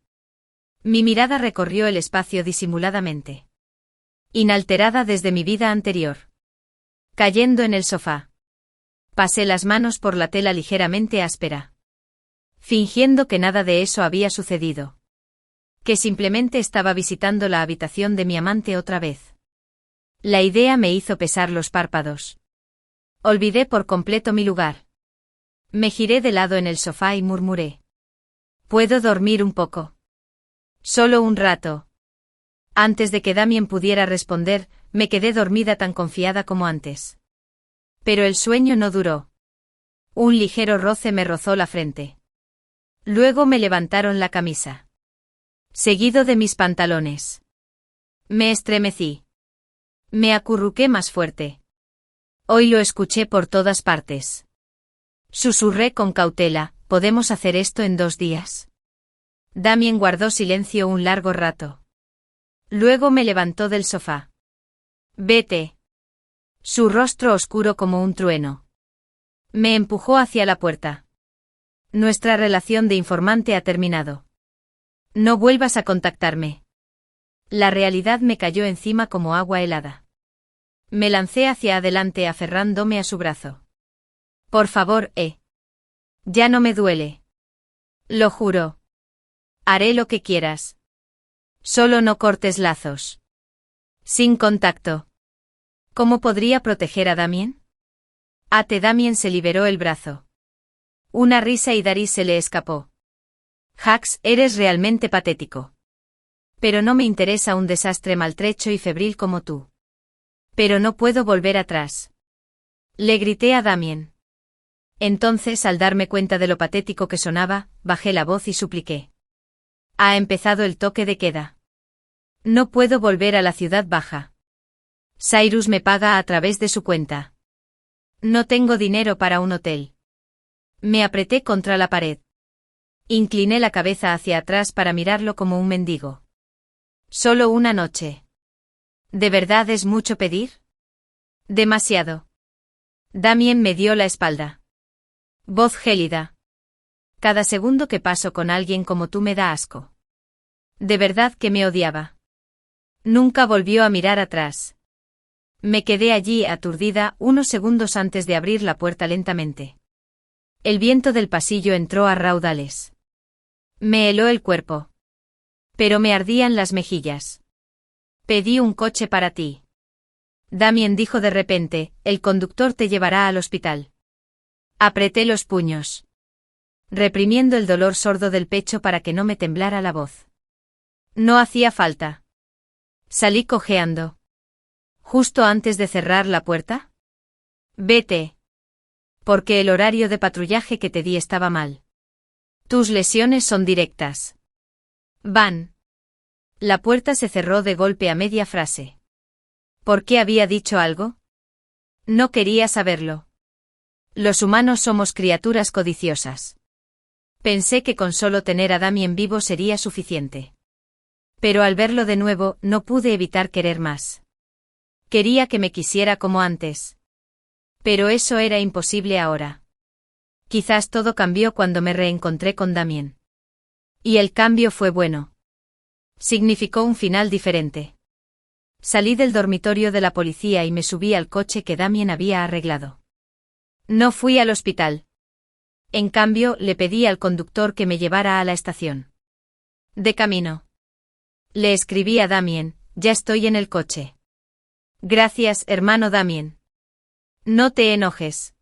Mi mirada recorrió el espacio disimuladamente. Inalterada desde mi vida anterior. Cayendo en el sofá. Pasé las manos por la tela ligeramente áspera. Fingiendo que nada de eso había sucedido. Que simplemente estaba visitando la habitación de mi amante otra vez. La idea me hizo pesar los párpados. Olvidé por completo mi lugar. Me giré de lado en el sofá y murmuré. ¿Puedo dormir un poco? Solo un rato. Antes de que Damien pudiera responder, me quedé dormida tan confiada como antes. Pero el sueño no duró. Un ligero roce me rozó la frente. Luego me levantaron la camisa. Seguido de mis pantalones. Me estremecí. Me acurruqué más fuerte. Hoy lo escuché por todas partes. Susurré con cautela, ¿podemos hacer esto en 2 días? Damien guardó silencio un largo rato. Luego me levantó del sofá. Vete. Su rostro oscuro como un trueno. Me empujó hacia la puerta. Nuestra relación de informante ha terminado. No vuelvas a contactarme. La realidad me cayó encima como agua helada. Me lancé hacia adelante aferrándome a su brazo. Por favor, Ya no me duele. Lo juro. Haré lo que quieras. Solo no cortes lazos. Sin contacto. ¿Cómo podría proteger a Damien? Damien se liberó el brazo. Una risa y Daris se le escapó. Jax, eres realmente patético. Pero no me interesa un desastre maltrecho y febril como tú. Pero no puedo volver atrás. Le grité a Damien. Entonces, al darme cuenta de lo patético que sonaba, bajé la voz y supliqué. Ha empezado el toque de queda. No puedo volver a la ciudad baja. Cyrus me paga a través de su cuenta. No tengo dinero para un hotel. Me apreté contra la pared. Incliné la cabeza hacia atrás para mirarlo como un mendigo. Solo una noche. ¿De verdad es mucho pedir? Demasiado. Damien me dio la espalda. Voz gélida. Cada segundo que paso con alguien como tú me da asco. De verdad que me odiaba. Nunca volvió a mirar atrás. Me quedé allí aturdida unos segundos antes de abrir la puerta lentamente. El viento del pasillo entró a raudales. Me heló el cuerpo. Pero me ardían las mejillas. Pedí un coche para ti. Damien dijo de repente, el conductor te llevará al hospital. Apreté los puños, reprimiendo el dolor sordo del pecho para que no me temblara la voz. No hacía falta. Salí cojeando. ¿Justo antes de cerrar la puerta? Vete. Porque el horario de patrullaje que te di estaba mal. Tus lesiones son directas. Van. La puerta se cerró de golpe a media frase. ¿Por qué había dicho algo? No quería saberlo. Los humanos somos criaturas codiciosas. Pensé que con solo tener a Damien vivo sería suficiente. Pero al verlo de nuevo, no pude evitar querer más. Quería que me quisiera como antes. Pero eso era imposible ahora. Quizás todo cambió cuando me reencontré con Damien. Y el cambio fue bueno. Significó un final diferente. Salí del dormitorio de la policía y me subí al coche que Damien había arreglado. No fui al hospital. En cambio, le pedí al conductor que me llevara a la estación. De camino. Le escribí a Damien, ya estoy en el coche. Gracias, hermano Damien. No te enojes.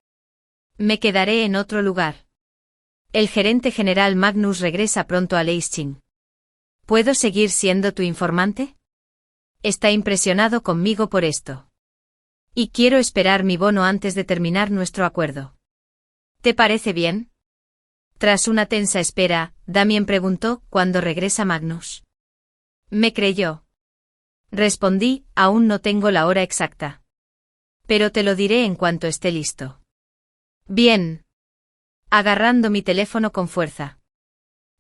Me quedaré en otro lugar. El gerente general Magnus regresa pronto a Leisching. ¿Puedo seguir siendo tu informante? Está impresionado conmigo por esto. Y quiero esperar mi bono antes de terminar nuestro acuerdo. ¿Te parece bien? Tras una tensa espera, Damien preguntó, ¿cuándo regresa Magnus? Me creyó. Respondí, aún no tengo la hora exacta. Pero te lo diré en cuanto esté listo. Bien. Agarrando mi teléfono con fuerza.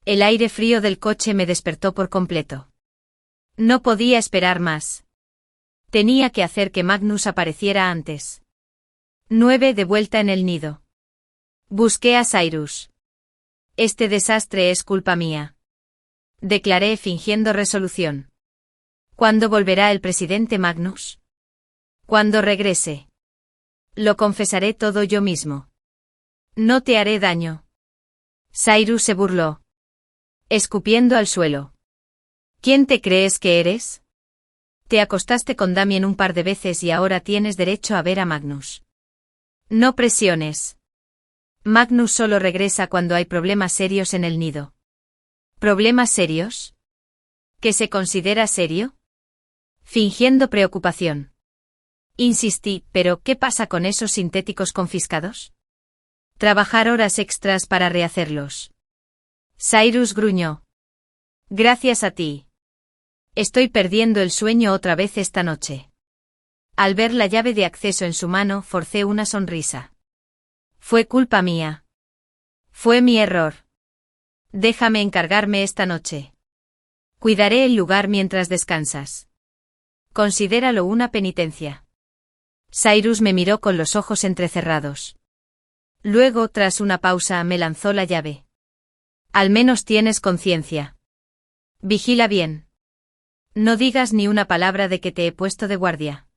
El aire frío del coche me despertó por completo. No podía esperar más. Tenía que hacer que Magnus apareciera antes. 9 de vuelta en el nido. Busqué a Cyrus. Este desastre es culpa mía. Declaré fingiendo resolución. ¿Cuándo volverá el presidente Magnus? Cuando regrese. Lo confesaré todo yo mismo. No te haré daño. Cyrus se burló, escupiendo al suelo. ¿Quién te crees que eres? Te acostaste con Damien un par de veces y ahora tienes derecho a ver a Magnus. No presiones. Magnus solo regresa cuando hay problemas serios en el nido. ¿Problemas serios? ¿Qué se considera serio? Fingiendo preocupación. Insistí, pero ¿qué pasa con esos sintéticos confiscados? Trabajar horas extras para rehacerlos. Cyrus gruñó. Gracias a ti. Estoy perdiendo el sueño otra vez esta noche. Al ver la llave de acceso en su mano, forcé una sonrisa. Fue culpa mía. Fue mi error. Déjame encargarme esta noche. Cuidaré el lugar mientras descansas. Considéralo una penitencia. Cyrus me miró con los ojos entrecerrados. Luego, tras una pausa, me lanzó la llave. Al menos tienes conciencia. Vigila bien. No digas ni una palabra de que te he puesto de guardia.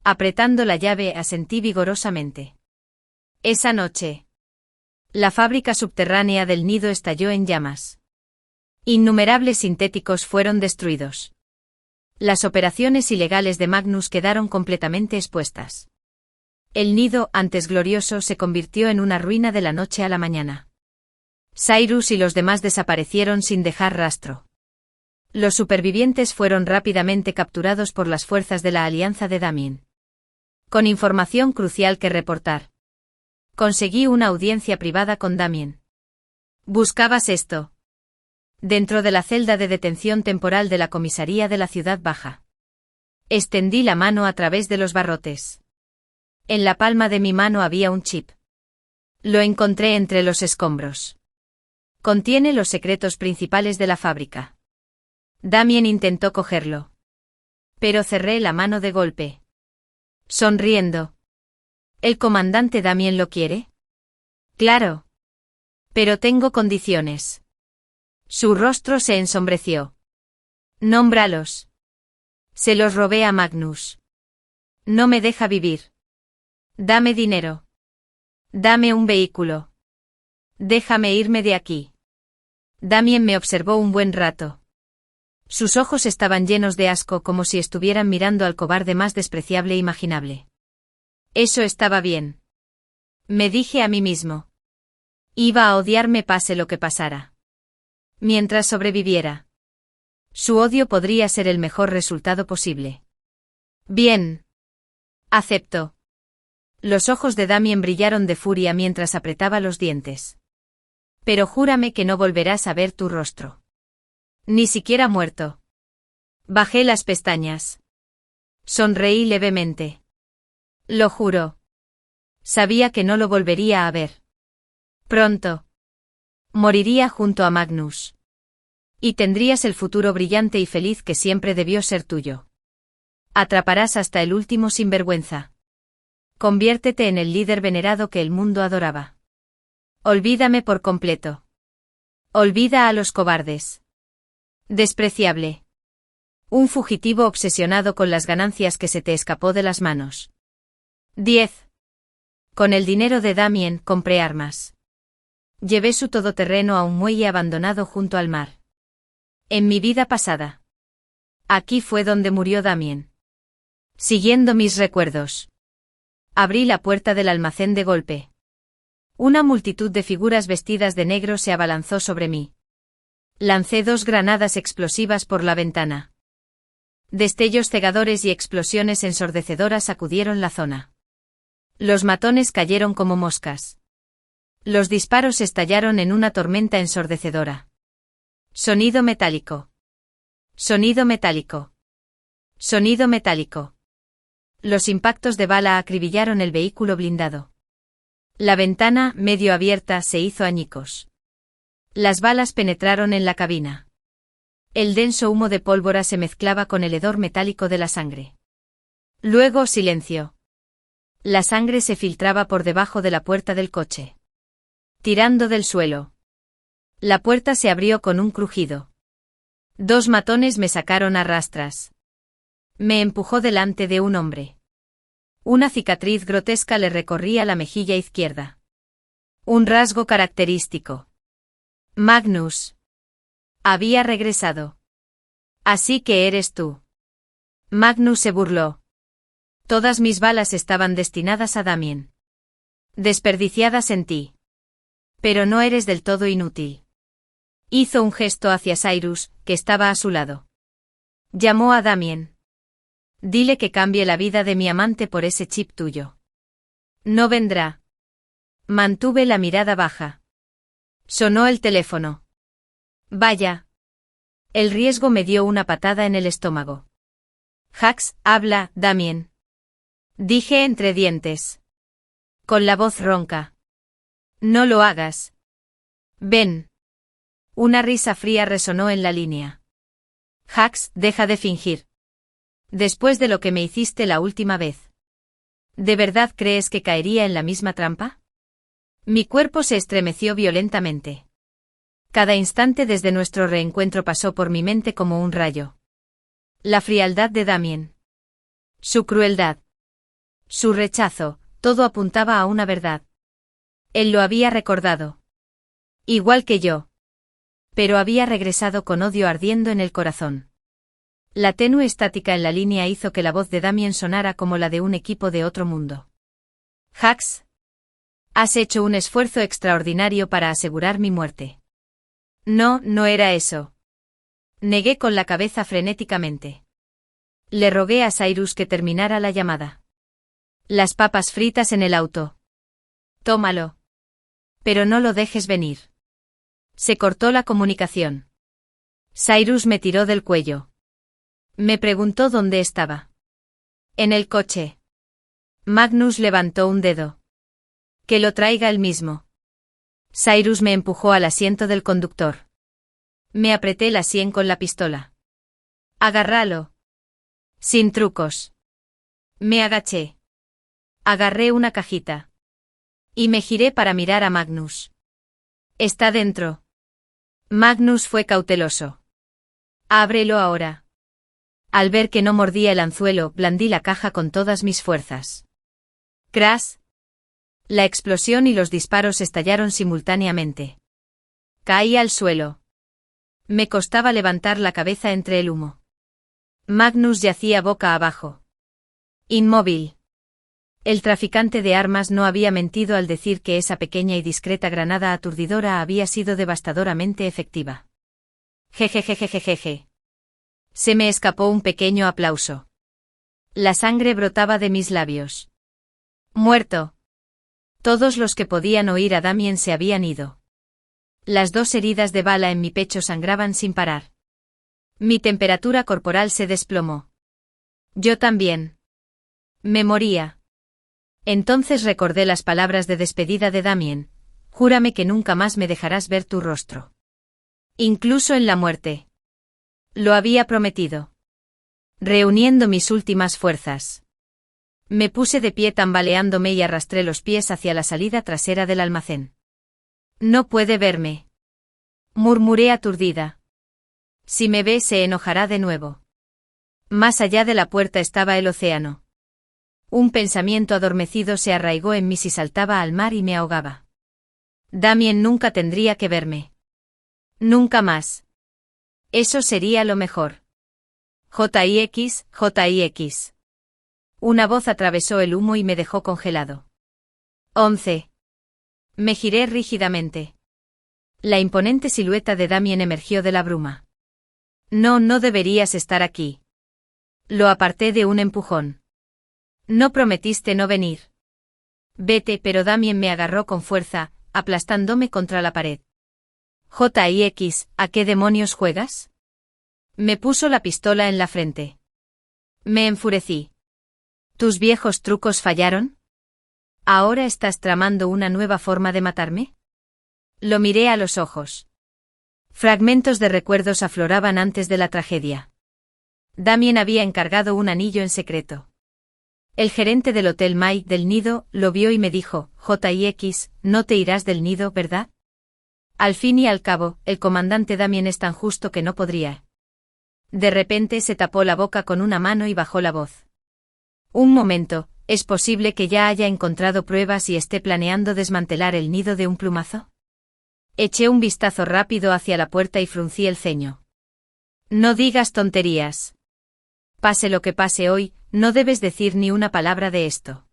Apretando la llave, asentí vigorosamente. Esa noche, la fábrica subterránea del nido estalló en llamas. Innumerables sintéticos fueron destruidos. Las operaciones ilegales de Magnus quedaron completamente expuestas. El nido, antes glorioso, se convirtió en una ruina de la noche a la mañana. Cyrus y los demás desaparecieron sin dejar rastro. Los supervivientes fueron rápidamente capturados por las fuerzas de la Alianza de Damien. Con información crucial que reportar. Conseguí una audiencia privada con Damien. ¿Buscabas esto? Dentro de la celda de detención temporal de la comisaría de la Ciudad Baja. Extendí la mano a través de los barrotes. En la palma de mi mano había un chip. Lo encontré entre los escombros. Contiene los secretos principales de la fábrica. Damien intentó cogerlo. Pero cerré la mano de golpe. Sonriendo. ¿El comandante Damien lo quiere? Claro. Pero tengo condiciones. Su rostro se ensombreció. Nómbralos. Se los robé a Magnus. No me deja vivir. Dame dinero. Dame un vehículo. Déjame irme de aquí. Damien me observó un buen rato. Sus ojos estaban llenos de asco como si estuvieran mirando al cobarde más despreciable imaginable. Eso estaba bien. Me dije a mí mismo. Iba a odiarme pase lo que pasara. Mientras sobreviviera. Su odio podría ser el mejor resultado posible. Bien. Acepto. Los ojos de Damien brillaron de furia mientras apretaba los dientes. Pero júrame que no volverás a ver tu rostro. Ni siquiera muerto. Bajé las pestañas. Sonreí levemente. Lo juro. Sabía que no lo volvería a ver. Pronto. Moriría junto a Magnus. Y tendrías el futuro brillante y feliz que siempre debió ser tuyo. Atraparás hasta el último sinvergüenza. Conviértete en el líder venerado que el mundo adoraba. Olvídame por completo. Olvida a los cobardes. Despreciable. Un fugitivo obsesionado con las ganancias que se te escapó de las manos. 10. Con el dinero de Damien compré armas. Llevé su todoterreno a un muelle abandonado junto al mar. En mi vida pasada. Aquí fue donde murió Damien. Siguiendo mis recuerdos. Abrí la puerta del almacén de golpe. Una multitud de figuras vestidas de negro se abalanzó sobre mí. Lancé 2 granadas explosivas por la ventana. Destellos cegadores y explosiones ensordecedoras sacudieron la zona. Los matones cayeron como moscas. Los disparos estallaron en una tormenta ensordecedora. Sonido metálico. Sonido metálico. Sonido metálico. Los impactos de bala acribillaron el vehículo blindado. La ventana, medio abierta, se hizo añicos. Las balas penetraron en la cabina. El denso humo de pólvora se mezclaba con el hedor metálico de la sangre. Luego silencio. La sangre se filtraba por debajo de la puerta del coche. Tirando del suelo. La puerta se abrió con un crujido. 2 matones me sacaron a rastras. Me empujó delante de un hombre. Una cicatriz grotesca le recorría la mejilla izquierda. Un rasgo característico. Magnus. Había regresado. Así que eres tú. Magnus se burló. Todas mis balas estaban destinadas a Damien. Desperdiciadas en ti. Pero no eres del todo inútil. Hizo un gesto hacia Cyrus, que estaba a su lado. Llamó a Damien. Dile que cambie la vida de mi amante por ese chip tuyo. No vendrá. Mantuve la mirada baja. Sonó el teléfono. Vaya. El riesgo me dio una patada en el estómago. Hax, habla, Damien. Dije entre dientes. Con la voz ronca. No lo hagas. Ven. Una risa fría resonó en la línea. Hax, deja de fingir. Después de lo que me hiciste la última vez. ¿De verdad crees que caería en la misma trampa? Mi cuerpo se estremeció violentamente. Cada instante desde nuestro reencuentro pasó por mi mente como un rayo. La frialdad de Damien. Su crueldad. Su rechazo, todo apuntaba a una verdad. Él lo había recordado. Igual que yo. Pero había regresado con odio ardiendo en el corazón. La tenue estática en la línea hizo que la voz de Damien sonara como la de un equipo de otro mundo. Hax. Has hecho un esfuerzo extraordinario para asegurar mi muerte. No, no era eso. Negué con la cabeza frenéticamente. Le rogué a Cyrus que terminara la llamada. Las papas fritas en el auto. Tómalo. Pero no lo dejes venir. Se cortó la comunicación. Cyrus me tiró del cuello. Me preguntó dónde estaba. En el coche. Magnus levantó un dedo. Que lo traiga él mismo. Cyrus me empujó al asiento del conductor. Me apreté la sien con la pistola. Agárralo. Sin trucos. Me agaché. Agarré una cajita. Y me giré para mirar a Magnus. Está dentro. Magnus fue cauteloso. Ábrelo ahora. Al ver que no mordía el anzuelo, blandí la caja con todas mis fuerzas. Crash. La explosión y los disparos estallaron simultáneamente. Caí al suelo. Me costaba levantar la cabeza entre el humo. Magnus yacía boca abajo. Inmóvil. El traficante de armas no había mentido al decir que esa pequeña y discreta granada aturdidora había sido devastadoramente efectiva. Jejejejejeje. Se me escapó un pequeño aplauso. La sangre brotaba de mis labios. Muerto. Todos los que podían oír a Damien se habían ido. Las 2 heridas de bala en mi pecho sangraban sin parar. Mi temperatura corporal se desplomó. Yo también. Me moría. Entonces recordé las palabras de despedida de Damien: júrame que nunca más me dejarás ver tu rostro. Incluso en la muerte. Lo había prometido. Reuniendo mis últimas fuerzas. Me puse de pie tambaleándome y arrastré los pies hacia la salida trasera del almacén. No puede verme. Murmuré aturdida. Si me ve se enojará de nuevo. Más allá de la puerta estaba el océano. Un pensamiento adormecido se arraigó en mí y saltaba al mar y me ahogaba. Damien nunca tendría que verme. Nunca más. Eso sería lo mejor. JIX. Una voz atravesó el humo y me dejó congelado. 11. Me giré rígidamente. La imponente silueta de Damien emergió de la bruma. No deberías estar aquí. Lo aparté de un empujón. No prometiste no venir. Vete, pero Damien me agarró con fuerza, aplastándome contra la pared. JIX, ¿a qué demonios juegas? Me puso la pistola en la frente. Me enfurecí. ¿Tus viejos trucos fallaron? ¿Ahora estás tramando una nueva forma de matarme? Lo miré a los ojos. Fragmentos de recuerdos afloraban antes de la tragedia. Damien había encargado un anillo en secreto. El gerente del Hotel Mike del Nido lo vio y me dijo: JIX, no te irás del nido, ¿verdad? Al fin y al cabo, el comandante Damien es tan justo que no podría. De repente se tapó la boca con una mano y bajó la voz. Un momento, ¿es posible que ya haya encontrado pruebas y esté planeando desmantelar el nido de un plumazo? Eché un vistazo rápido hacia la puerta y fruncí el ceño. No digas tonterías. Pase lo que pase hoy, no debes decir ni una palabra de esto.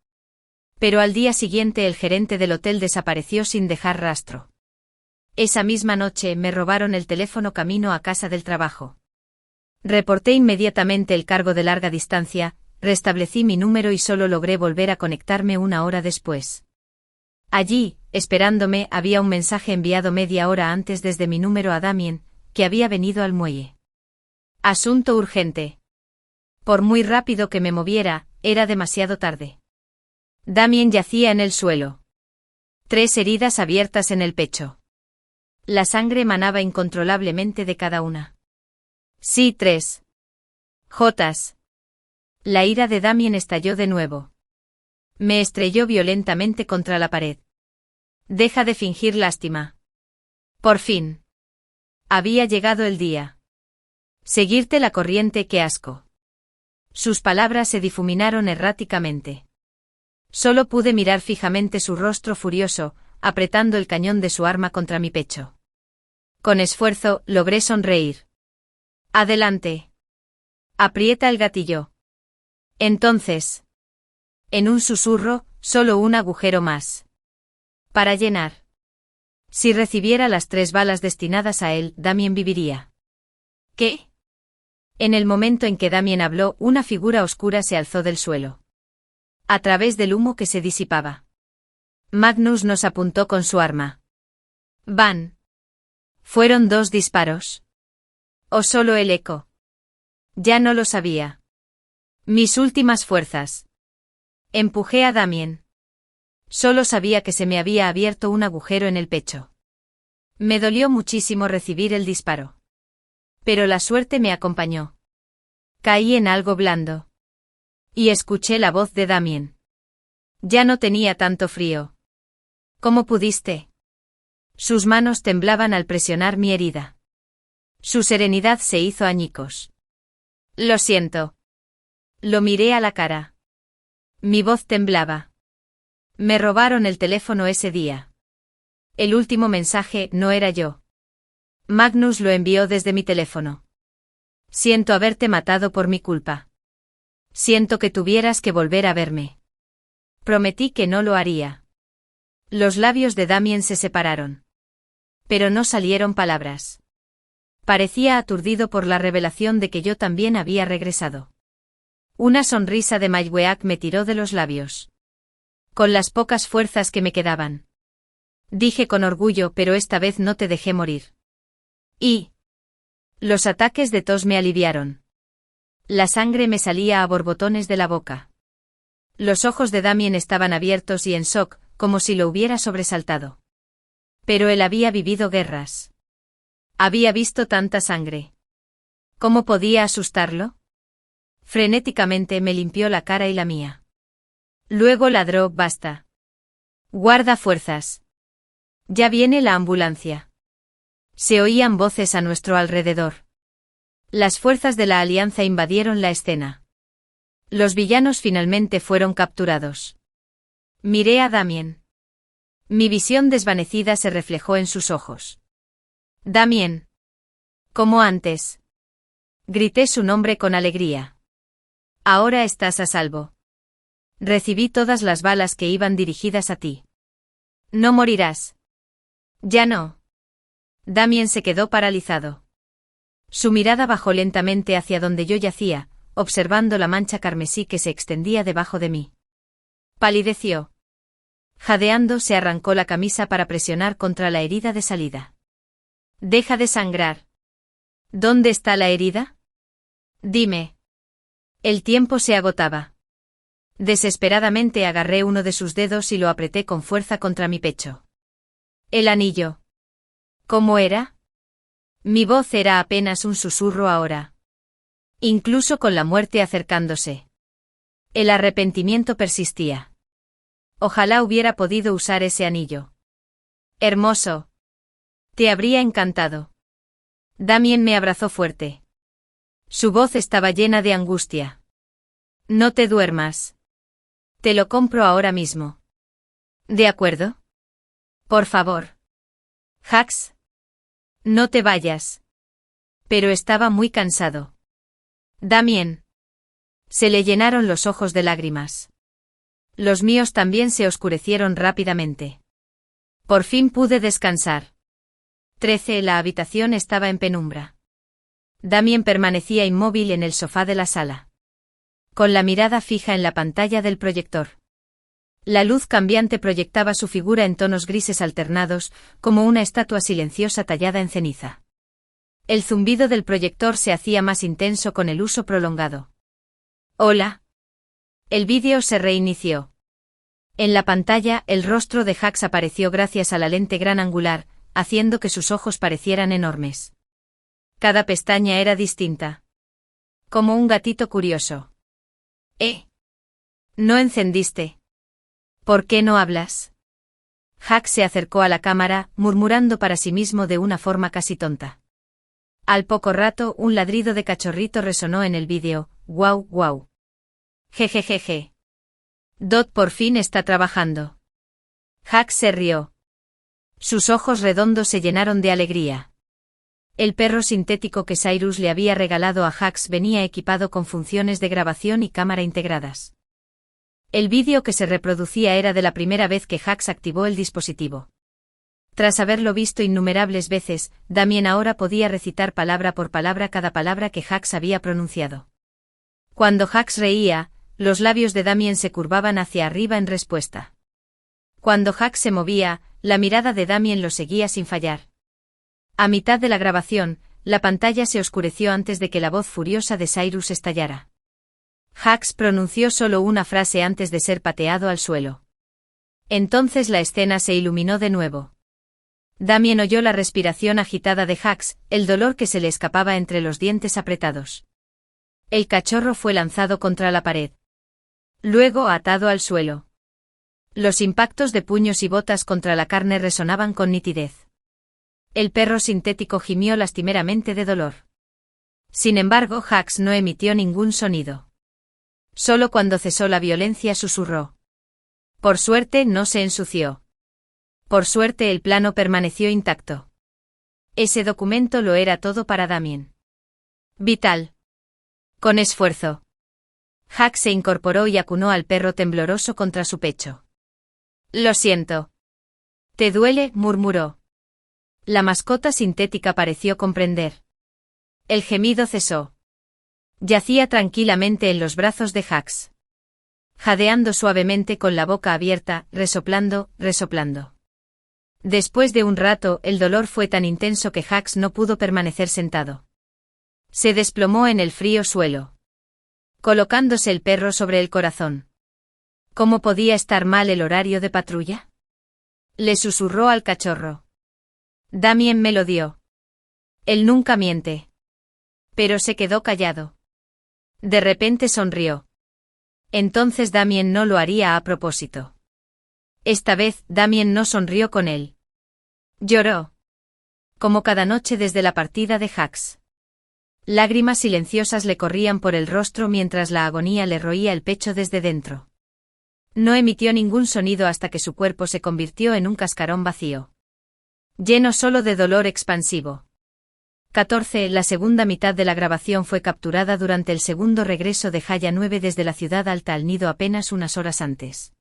Pero al día siguiente el gerente del hotel desapareció sin dejar rastro. Esa misma noche me robaron el teléfono camino a casa del trabajo. Reporté inmediatamente el cargo de larga distancia, restablecí mi número y solo logré volver a conectarme 1 hora después. Allí, esperándome, había un mensaje enviado media hora antes desde mi número a Damien, que había venido al muelle. Asunto urgente. Por muy rápido que me moviera, era demasiado tarde. Damien yacía en el suelo. 3 heridas abiertas en el pecho. La sangre manaba incontrolablemente de cada una. Sí, 3. Jotas. La ira de Damien estalló de nuevo. Me estrelló violentamente contra la pared. Deja de fingir lástima. Por fin. Había llegado el día. Seguirte la corriente, qué asco. Sus palabras se difuminaron erráticamente. Solo pude mirar fijamente su rostro furioso, apretando el cañón de su arma contra mi pecho. Con esfuerzo, logré sonreír. Adelante. Aprieta el gatillo. Entonces. En un susurro, solo un agujero más. Para llenar. Si recibiera las 3 balas destinadas a él, Damien viviría. ¿Qué? En el momento en que Damien habló, una figura oscura se alzó del suelo. a través del humo que se disipaba. Magnus nos apuntó con su arma. Van. ¿Fueron 2 disparos? ¿O solo el eco? Ya no lo sabía. Mis últimas fuerzas. Empujé a Damien. Solo sabía que se me había abierto un agujero en el pecho. Me dolió muchísimo recibir el disparo. Pero la suerte me acompañó. Caí en algo blando. Y escuché la voz de Damien. Ya no tenía tanto frío. ¿Cómo pudiste? Sus manos temblaban al presionar mi herida. Su serenidad se hizo añicos. Lo siento. Lo miré a la cara. Mi voz temblaba. Me robaron el teléfono ese día. El último mensaje no era yo. Magnus lo envió desde mi teléfono. Siento haberte matado por mi culpa. Siento que tuvieras que volver a verme. Prometí que no lo haría. Los labios de Damien se separaron. Pero no salieron palabras. Parecía aturdido por la revelación de que yo también había regresado. Una sonrisa de Mailweak me tiró de los labios. Con las pocas fuerzas que me quedaban. Dije con orgullo, pero esta vez no te dejé morir. Y los ataques de tos me aliviaron. La sangre me salía a borbotones de la boca. Los ojos de Damien estaban abiertos y en shock, como si lo hubiera sobresaltado. Pero él había vivido guerras. Había visto tanta sangre. ¿Cómo podía asustarlo? Frenéticamente me limpió la cara y la mía. Luego ladró: basta. Guarda fuerzas. Ya viene la ambulancia. Se oían voces a nuestro alrededor. Las fuerzas de la Alianza invadieron la escena. Los villanos finalmente fueron capturados. Miré a Damien. Mi visión desvanecida se reflejó en sus ojos. Damien. Como antes. Grité su nombre con alegría. Ahora estás a salvo. Recibí todas las balas que iban dirigidas a ti. No morirás. Ya no. Damien se quedó paralizado. Su mirada bajó lentamente hacia donde yo yacía, observando la mancha carmesí que se extendía debajo de mí. Palideció. Jadeando se arrancó la camisa para presionar contra la herida de salida. Deja de sangrar. ¿Dónde está la herida? Dime. El tiempo se agotaba. Desesperadamente agarré uno de sus dedos y lo apreté con fuerza contra mi pecho. El anillo. ¿Cómo era? Mi voz era apenas un susurro ahora. Incluso con la muerte acercándose. El arrepentimiento persistía. Ojalá hubiera podido usar ese anillo. Hermoso. Te habría encantado. Damien me abrazó fuerte. Su voz estaba llena de angustia. No te duermas. Te lo compro ahora mismo. ¿De acuerdo? Por favor. Jax. No te vayas. Pero estaba muy cansado. Damien. Se le llenaron los ojos de lágrimas. Los míos también se oscurecieron rápidamente. Por fin pude descansar. 13. La habitación estaba en penumbra. Damien permanecía inmóvil en el sofá de la sala. Con la mirada fija en la pantalla del proyector. La luz cambiante proyectaba su figura en tonos grises alternados, como una estatua silenciosa tallada en ceniza. El zumbido del proyector se hacía más intenso con el uso prolongado. Hola. El vídeo se reinició. En la pantalla, el rostro de Jax apareció gracias a la lente gran angular, haciendo que sus ojos parecieran enormes. Cada pestaña era distinta. Como un gatito curioso. ¿No encendiste? ¿Por qué no hablas? Jax se acercó a la cámara, murmurando para sí mismo de una forma casi tonta. Al poco rato, un ladrido de cachorrito resonó en el vídeo. Guau, guau. Jejejeje. Dot por fin está trabajando. Jax se rió. Sus ojos redondos se llenaron de alegría. El perro sintético que Cyrus le había regalado a Jax venía equipado con funciones de grabación y cámara integradas. El vídeo que se reproducía era de la primera vez que Jax activó el dispositivo. Tras haberlo visto innumerables veces, Damien ahora podía recitar palabra por palabra cada palabra que Jax había pronunciado. Cuando Jax reía, los labios de Damien se curvaban hacia arriba en respuesta. Cuando Hux se movía, la mirada de Damien lo seguía sin fallar. A mitad de la grabación, la pantalla se oscureció antes de que la voz furiosa de Cyrus estallara. Hux pronunció solo una frase antes de ser pateado al suelo. Entonces la escena se iluminó de nuevo. Damien oyó la respiración agitada de Hux, el dolor que se le escapaba entre los dientes apretados. El cachorro fue lanzado contra la pared. Luego atado al suelo. Los impactos de puños y botas contra la carne resonaban con nitidez. El perro sintético gimió lastimeramente de dolor. Sin embargo, Hux no emitió ningún sonido. Solo cuando cesó la violencia susurró. Por suerte no se ensució. Por suerte el plano permaneció intacto. Ese documento lo era todo para Damien. Vital. Con esfuerzo. Hux se incorporó y acunó al perro tembloroso contra su pecho. Lo siento. ¿Te duele?, murmuró. La mascota sintética pareció comprender. El gemido cesó. Yacía tranquilamente en los brazos de Hux. Jadeando suavemente con la boca abierta, resoplando, resoplando. Después de un rato, el dolor fue tan intenso que Hux no pudo permanecer sentado. Se desplomó en el frío suelo. Colocándose el perro sobre el corazón. ¿Cómo podía estar mal el horario de patrulla? Le susurró al cachorro. Damien me lo dio. Él nunca miente. Pero se quedó callado. De repente sonrió. Entonces Damien no lo haría a propósito. Esta vez, Damien no sonrió con él. Lloró. Como cada noche desde la partida de Hux. Lágrimas silenciosas le corrían por el rostro mientras la agonía le roía el pecho desde dentro. No emitió ningún sonido hasta que su cuerpo se convirtió en un cascarón vacío. Lleno solo de dolor expansivo. 14. La segunda mitad de la grabación fue capturada durante el segundo regreso de Haya 9 desde la ciudad alta al nido apenas unas horas antes.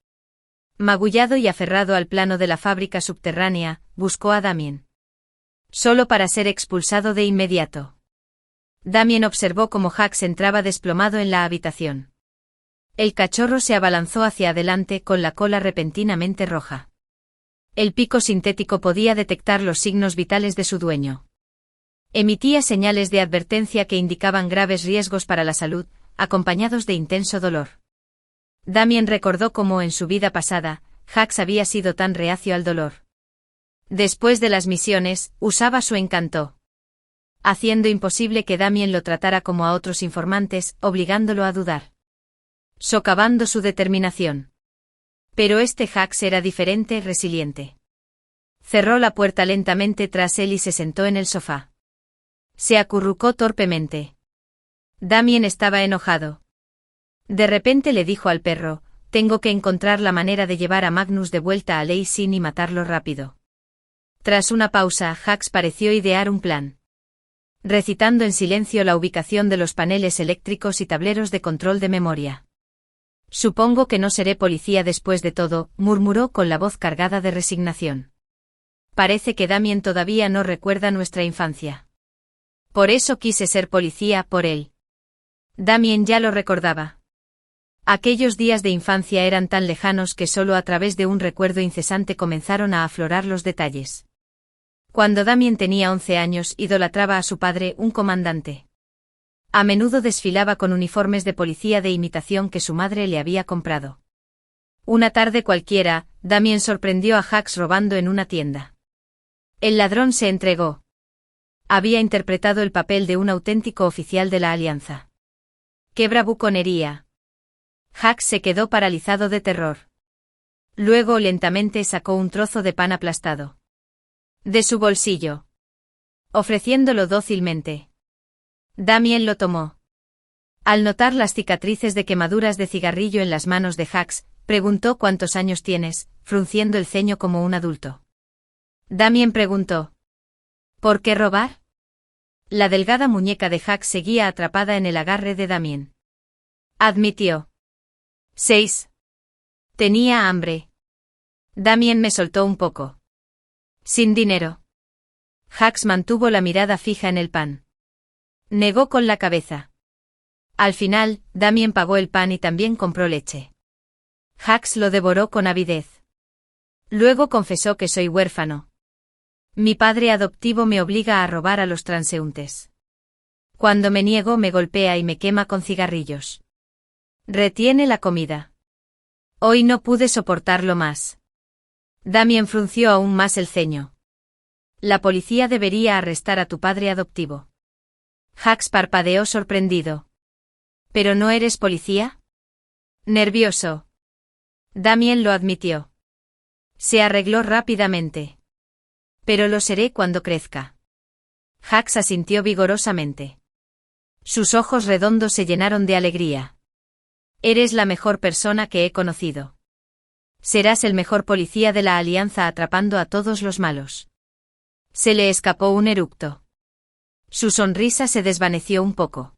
Magullado y aferrado al plano de la fábrica subterránea, buscó a Damien. Solo para ser expulsado de inmediato. Damien observó cómo Hux entraba desplomado en la habitación. El cachorro se abalanzó hacia adelante con la cola repentinamente roja. El pico sintético podía detectar los signos vitales de su dueño. Emitía señales de advertencia que indicaban graves riesgos para la salud, acompañados de intenso dolor. Damien recordó cómo en su vida pasada, Hux había sido tan reacio al dolor. Después de las misiones, usaba su encanto. Haciendo imposible que Damien lo tratara como a otros informantes, obligándolo a dudar. Socavando su determinación. Pero este Hux era diferente, resiliente. Cerró la puerta lentamente tras él y se sentó en el sofá. Se acurrucó torpemente. Damien estaba enojado. De repente le dijo al perro, tengo que encontrar la manera de llevar a Magnus de vuelta a Ley Sin y matarlo rápido. Tras una pausa, Hux pareció idear un plan. Recitando en silencio la ubicación de los paneles eléctricos y tableros de control de memoria. Supongo que no seré policía después de todo, murmuró con la voz cargada de resignación. Parece que Damien todavía no recuerda nuestra infancia. Por eso quise ser policía, por él. Damien ya lo recordaba. Aquellos días de infancia eran tan lejanos que solo a través de un recuerdo incesante comenzaron a aflorar los detalles. Cuando Damien tenía 11 años, idolatraba a su padre, un comandante. A menudo desfilaba con uniformes de policía de imitación que su madre le había comprado. Una tarde cualquiera, Damien sorprendió a Hux robando en una tienda. El ladrón se entregó. Había interpretado el papel de un auténtico oficial de la Alianza. ¡Qué bravuconería! Hux se quedó paralizado de terror. Luego lentamente sacó un trozo de pan aplastado. De su bolsillo. Ofreciéndolo dócilmente. Damien lo tomó. Al notar las cicatrices de quemaduras de cigarrillo en las manos de Hux, preguntó ¿cuántos años tienes?, frunciendo el ceño como un adulto. Damien preguntó. ¿Por qué robar? La delgada muñeca de Hux seguía atrapada en el agarre de Damien. Admitió. 6. Tenía hambre. Damien me soltó un poco. Sin dinero. Hux mantuvo la mirada fija en el pan. Negó con la cabeza. Al final, Damien pagó el pan y también compró leche. Hux lo devoró con avidez. Luego confesó que soy huérfano. Mi padre adoptivo me obliga a robar a los transeúntes. Cuando me niego me golpea y me quema con cigarrillos. Retiene la comida. Hoy no pude soportarlo más. Damien frunció aún más el ceño. La policía debería arrestar a tu padre adoptivo. Hux parpadeó sorprendido. ¿Pero no eres policía? Nervioso. Damien lo admitió. Se arregló rápidamente. Pero lo seré cuando crezca. Hux asintió vigorosamente. Sus ojos redondos se llenaron de alegría. Eres la mejor persona que he conocido. Serás el mejor policía de la Alianza atrapando a todos los malos. Se le escapó un eructo. Su sonrisa se desvaneció un poco.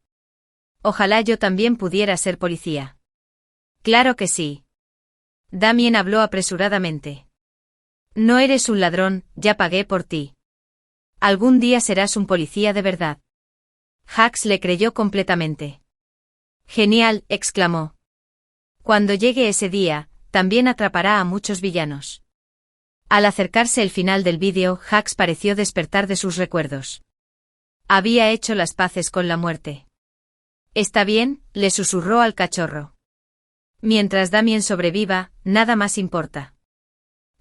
Ojalá yo también pudiera ser policía. Claro que sí. Damien habló apresuradamente. No eres un ladrón, ya pagué por ti. Algún día serás un policía de verdad. Hux le creyó completamente. Genial, exclamó. Cuando llegue ese día, también atrapará a muchos villanos. Al acercarse el final del vídeo, Hux pareció despertar de sus recuerdos. Había hecho las paces con la muerte. Está bien, le susurró al cachorro. Mientras Damien sobreviva, nada más importa.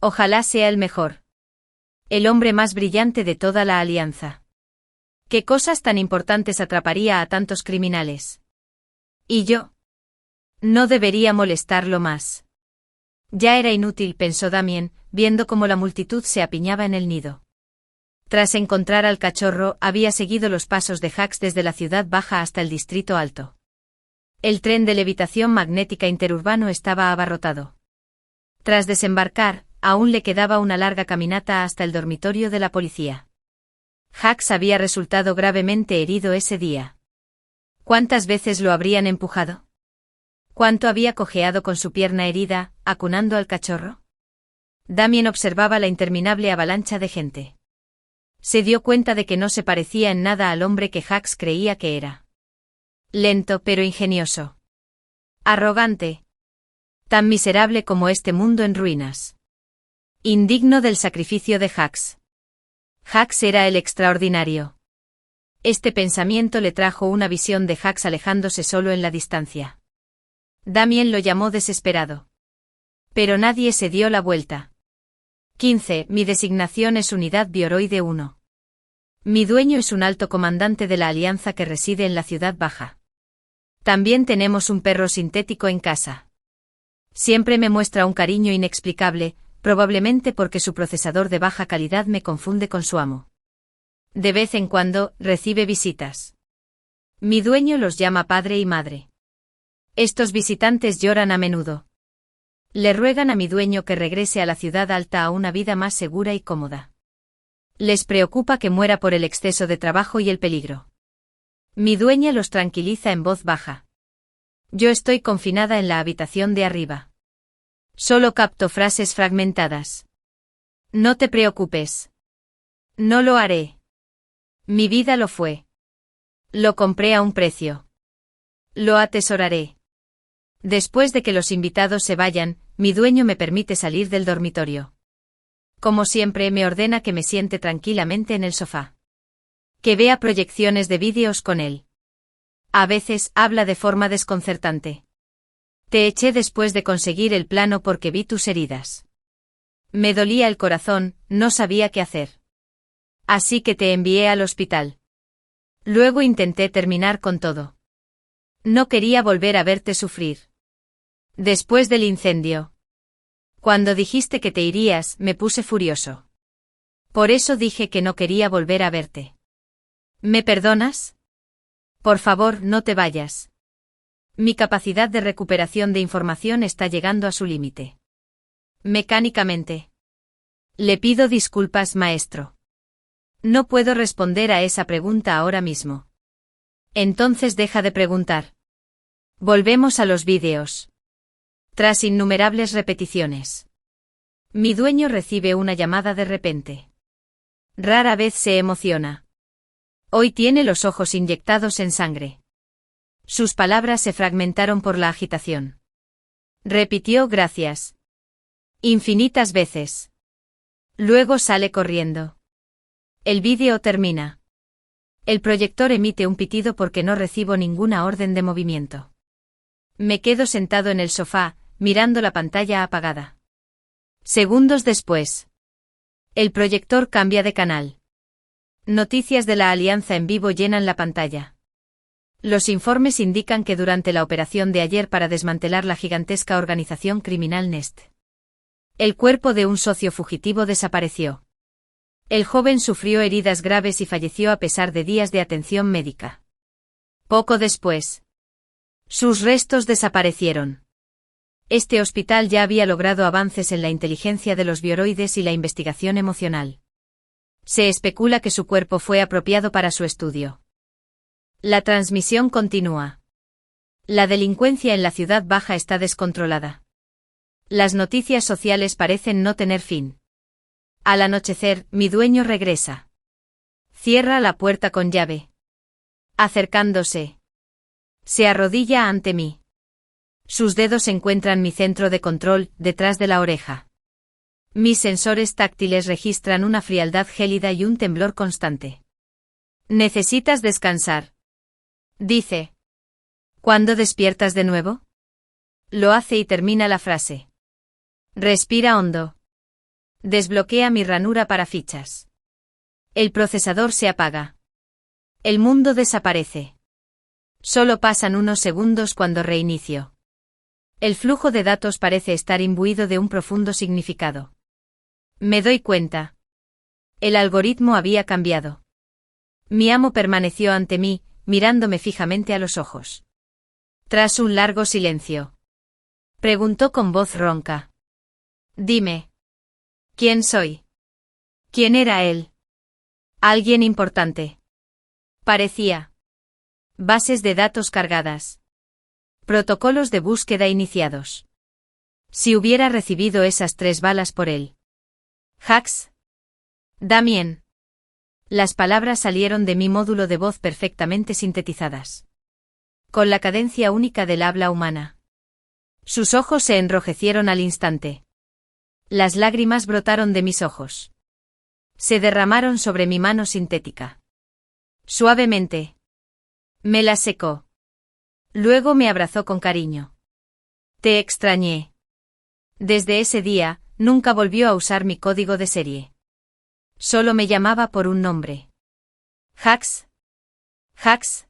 Ojalá sea el mejor. El hombre más brillante de toda la Alianza. ¿Qué cosas tan importantes atraparía a tantos criminales? ¿Y yo? No debería molestarlo más. Ya era inútil, pensó Damien, viendo cómo la multitud se apiñaba en el nido. Tras encontrar al cachorro, había seguido los pasos de Hux desde la ciudad baja hasta el distrito alto. El tren de levitación magnética interurbano estaba abarrotado. Tras desembarcar, aún le quedaba una larga caminata hasta el dormitorio de la policía. Hux había resultado gravemente herido ese día. ¿Cuántas veces lo habrían empujado? ¿Cuánto había cojeado con su pierna herida, acunando al cachorro? Damien observaba la interminable avalancha de gente. Se dio cuenta de que no se parecía en nada al hombre que Hux creía que era. Lento pero ingenioso. Arrogante. Tan miserable como este mundo en ruinas. Indigno del sacrificio de Hux. Hux era el extraordinario. Este pensamiento le trajo una visión de Hux alejándose solo en la distancia. Damien lo llamó desesperado. Pero nadie se dio la vuelta. 15. Mi designación es Unidad Bioroide 1. Mi dueño es un alto comandante de la Alianza que reside en la Ciudad Baja. También tenemos un perro sintético en casa. Siempre me muestra un cariño inexplicable, probablemente porque su procesador de baja calidad me confunde con su amo. De vez en cuando, recibe visitas. Mi dueño los llama padre y madre. Estos visitantes lloran a menudo. Le ruegan a mi dueño que regrese a la ciudad alta a una vida más segura y cómoda. Les preocupa que muera por el exceso de trabajo y el peligro. Mi dueña los tranquiliza en voz baja. Yo estoy confinada en la habitación de arriba. Solo capto frases fragmentadas. No te preocupes. No lo haré. Mi vida lo fue. Lo compré a un precio. Lo atesoraré. Después de que los invitados se vayan, mi dueño me permite salir del dormitorio. Como siempre, me ordena que me siente tranquilamente en el sofá. Que vea proyecciones de vídeos con él. A veces, habla de forma desconcertante. Te eché después de conseguir el plano porque vi tus heridas. Me dolía el corazón, no sabía qué hacer. Así que te envié al hospital. Luego intenté terminar con todo. No quería volver a verte sufrir. Después del incendio. Cuando dijiste que te irías, me puse furioso. Por eso dije que no quería volver a verte. ¿Me perdonas? Por favor, no te vayas. Mi capacidad de recuperación de información está llegando a su límite. Mecánicamente. Le pido disculpas, maestro. No puedo responder a esa pregunta ahora mismo. Entonces deja de preguntar. Volvemos a los vídeos. Tras innumerables repeticiones. Mi dueño recibe una llamada de repente. Rara vez se emociona. Hoy tiene los ojos inyectados en sangre. Sus palabras se fragmentaron por la agitación. Repitió gracias. Infinitas veces. Luego sale corriendo. El vídeo termina. El proyector emite un pitido porque no recibo ninguna orden de movimiento. Me quedo sentado en el sofá, mirando la pantalla apagada. Segundos después. El proyector cambia de canal. Noticias de la Alianza en vivo llenan la pantalla. Los informes indican que durante la operación de ayer para desmantelar la gigantesca organización criminal Nest, el cuerpo de un socio fugitivo desapareció. El joven sufrió heridas graves y falleció a pesar de días de atención médica. Poco después, sus restos desaparecieron. Este hospital ya había logrado avances en la inteligencia de los bioroides y la investigación emocional. Se especula que su cuerpo fue apropiado para su estudio. La transmisión continúa. La delincuencia en la ciudad baja está descontrolada. Las noticias sociales parecen no tener fin. Al anochecer, mi dueño regresa. Cierra la puerta con llave. Acercándose. Se arrodilla ante mí. Sus dedos encuentran mi centro de control, detrás de la oreja. Mis sensores táctiles registran una frialdad gélida y un temblor constante. Necesitas descansar, dice. ¿Cuándo despiertas de nuevo? Lo hace y termina la frase. Respira hondo. Desbloquea mi ranura para fichas. El procesador se apaga. El mundo desaparece. Solo pasan unos segundos cuando reinicio. El flujo de datos parece estar imbuido de un profundo significado. Me doy cuenta. El algoritmo había cambiado. Mi amo permaneció ante mí, mirándome fijamente a los ojos. Tras un largo silencio, preguntó con voz ronca. Dime. ¿Quién soy? ¿Quién era él? Alguien importante. Parecía. Bases de datos cargadas. Protocolos de búsqueda iniciados. Si hubiera recibido esas 3 balas por él. Hacks. Damien. Las palabras salieron de mi módulo de voz perfectamente sintetizadas. Con la cadencia única del habla humana. Sus ojos se enrojecieron al instante. Las lágrimas brotaron de mis ojos. Se derramaron sobre mi mano sintética. Suavemente. Me la secó. Luego me abrazó con cariño. Te extrañé. Desde ese día, nunca volvió a usar mi código de serie. Solo me llamaba por un nombre. Hacks. Hacks.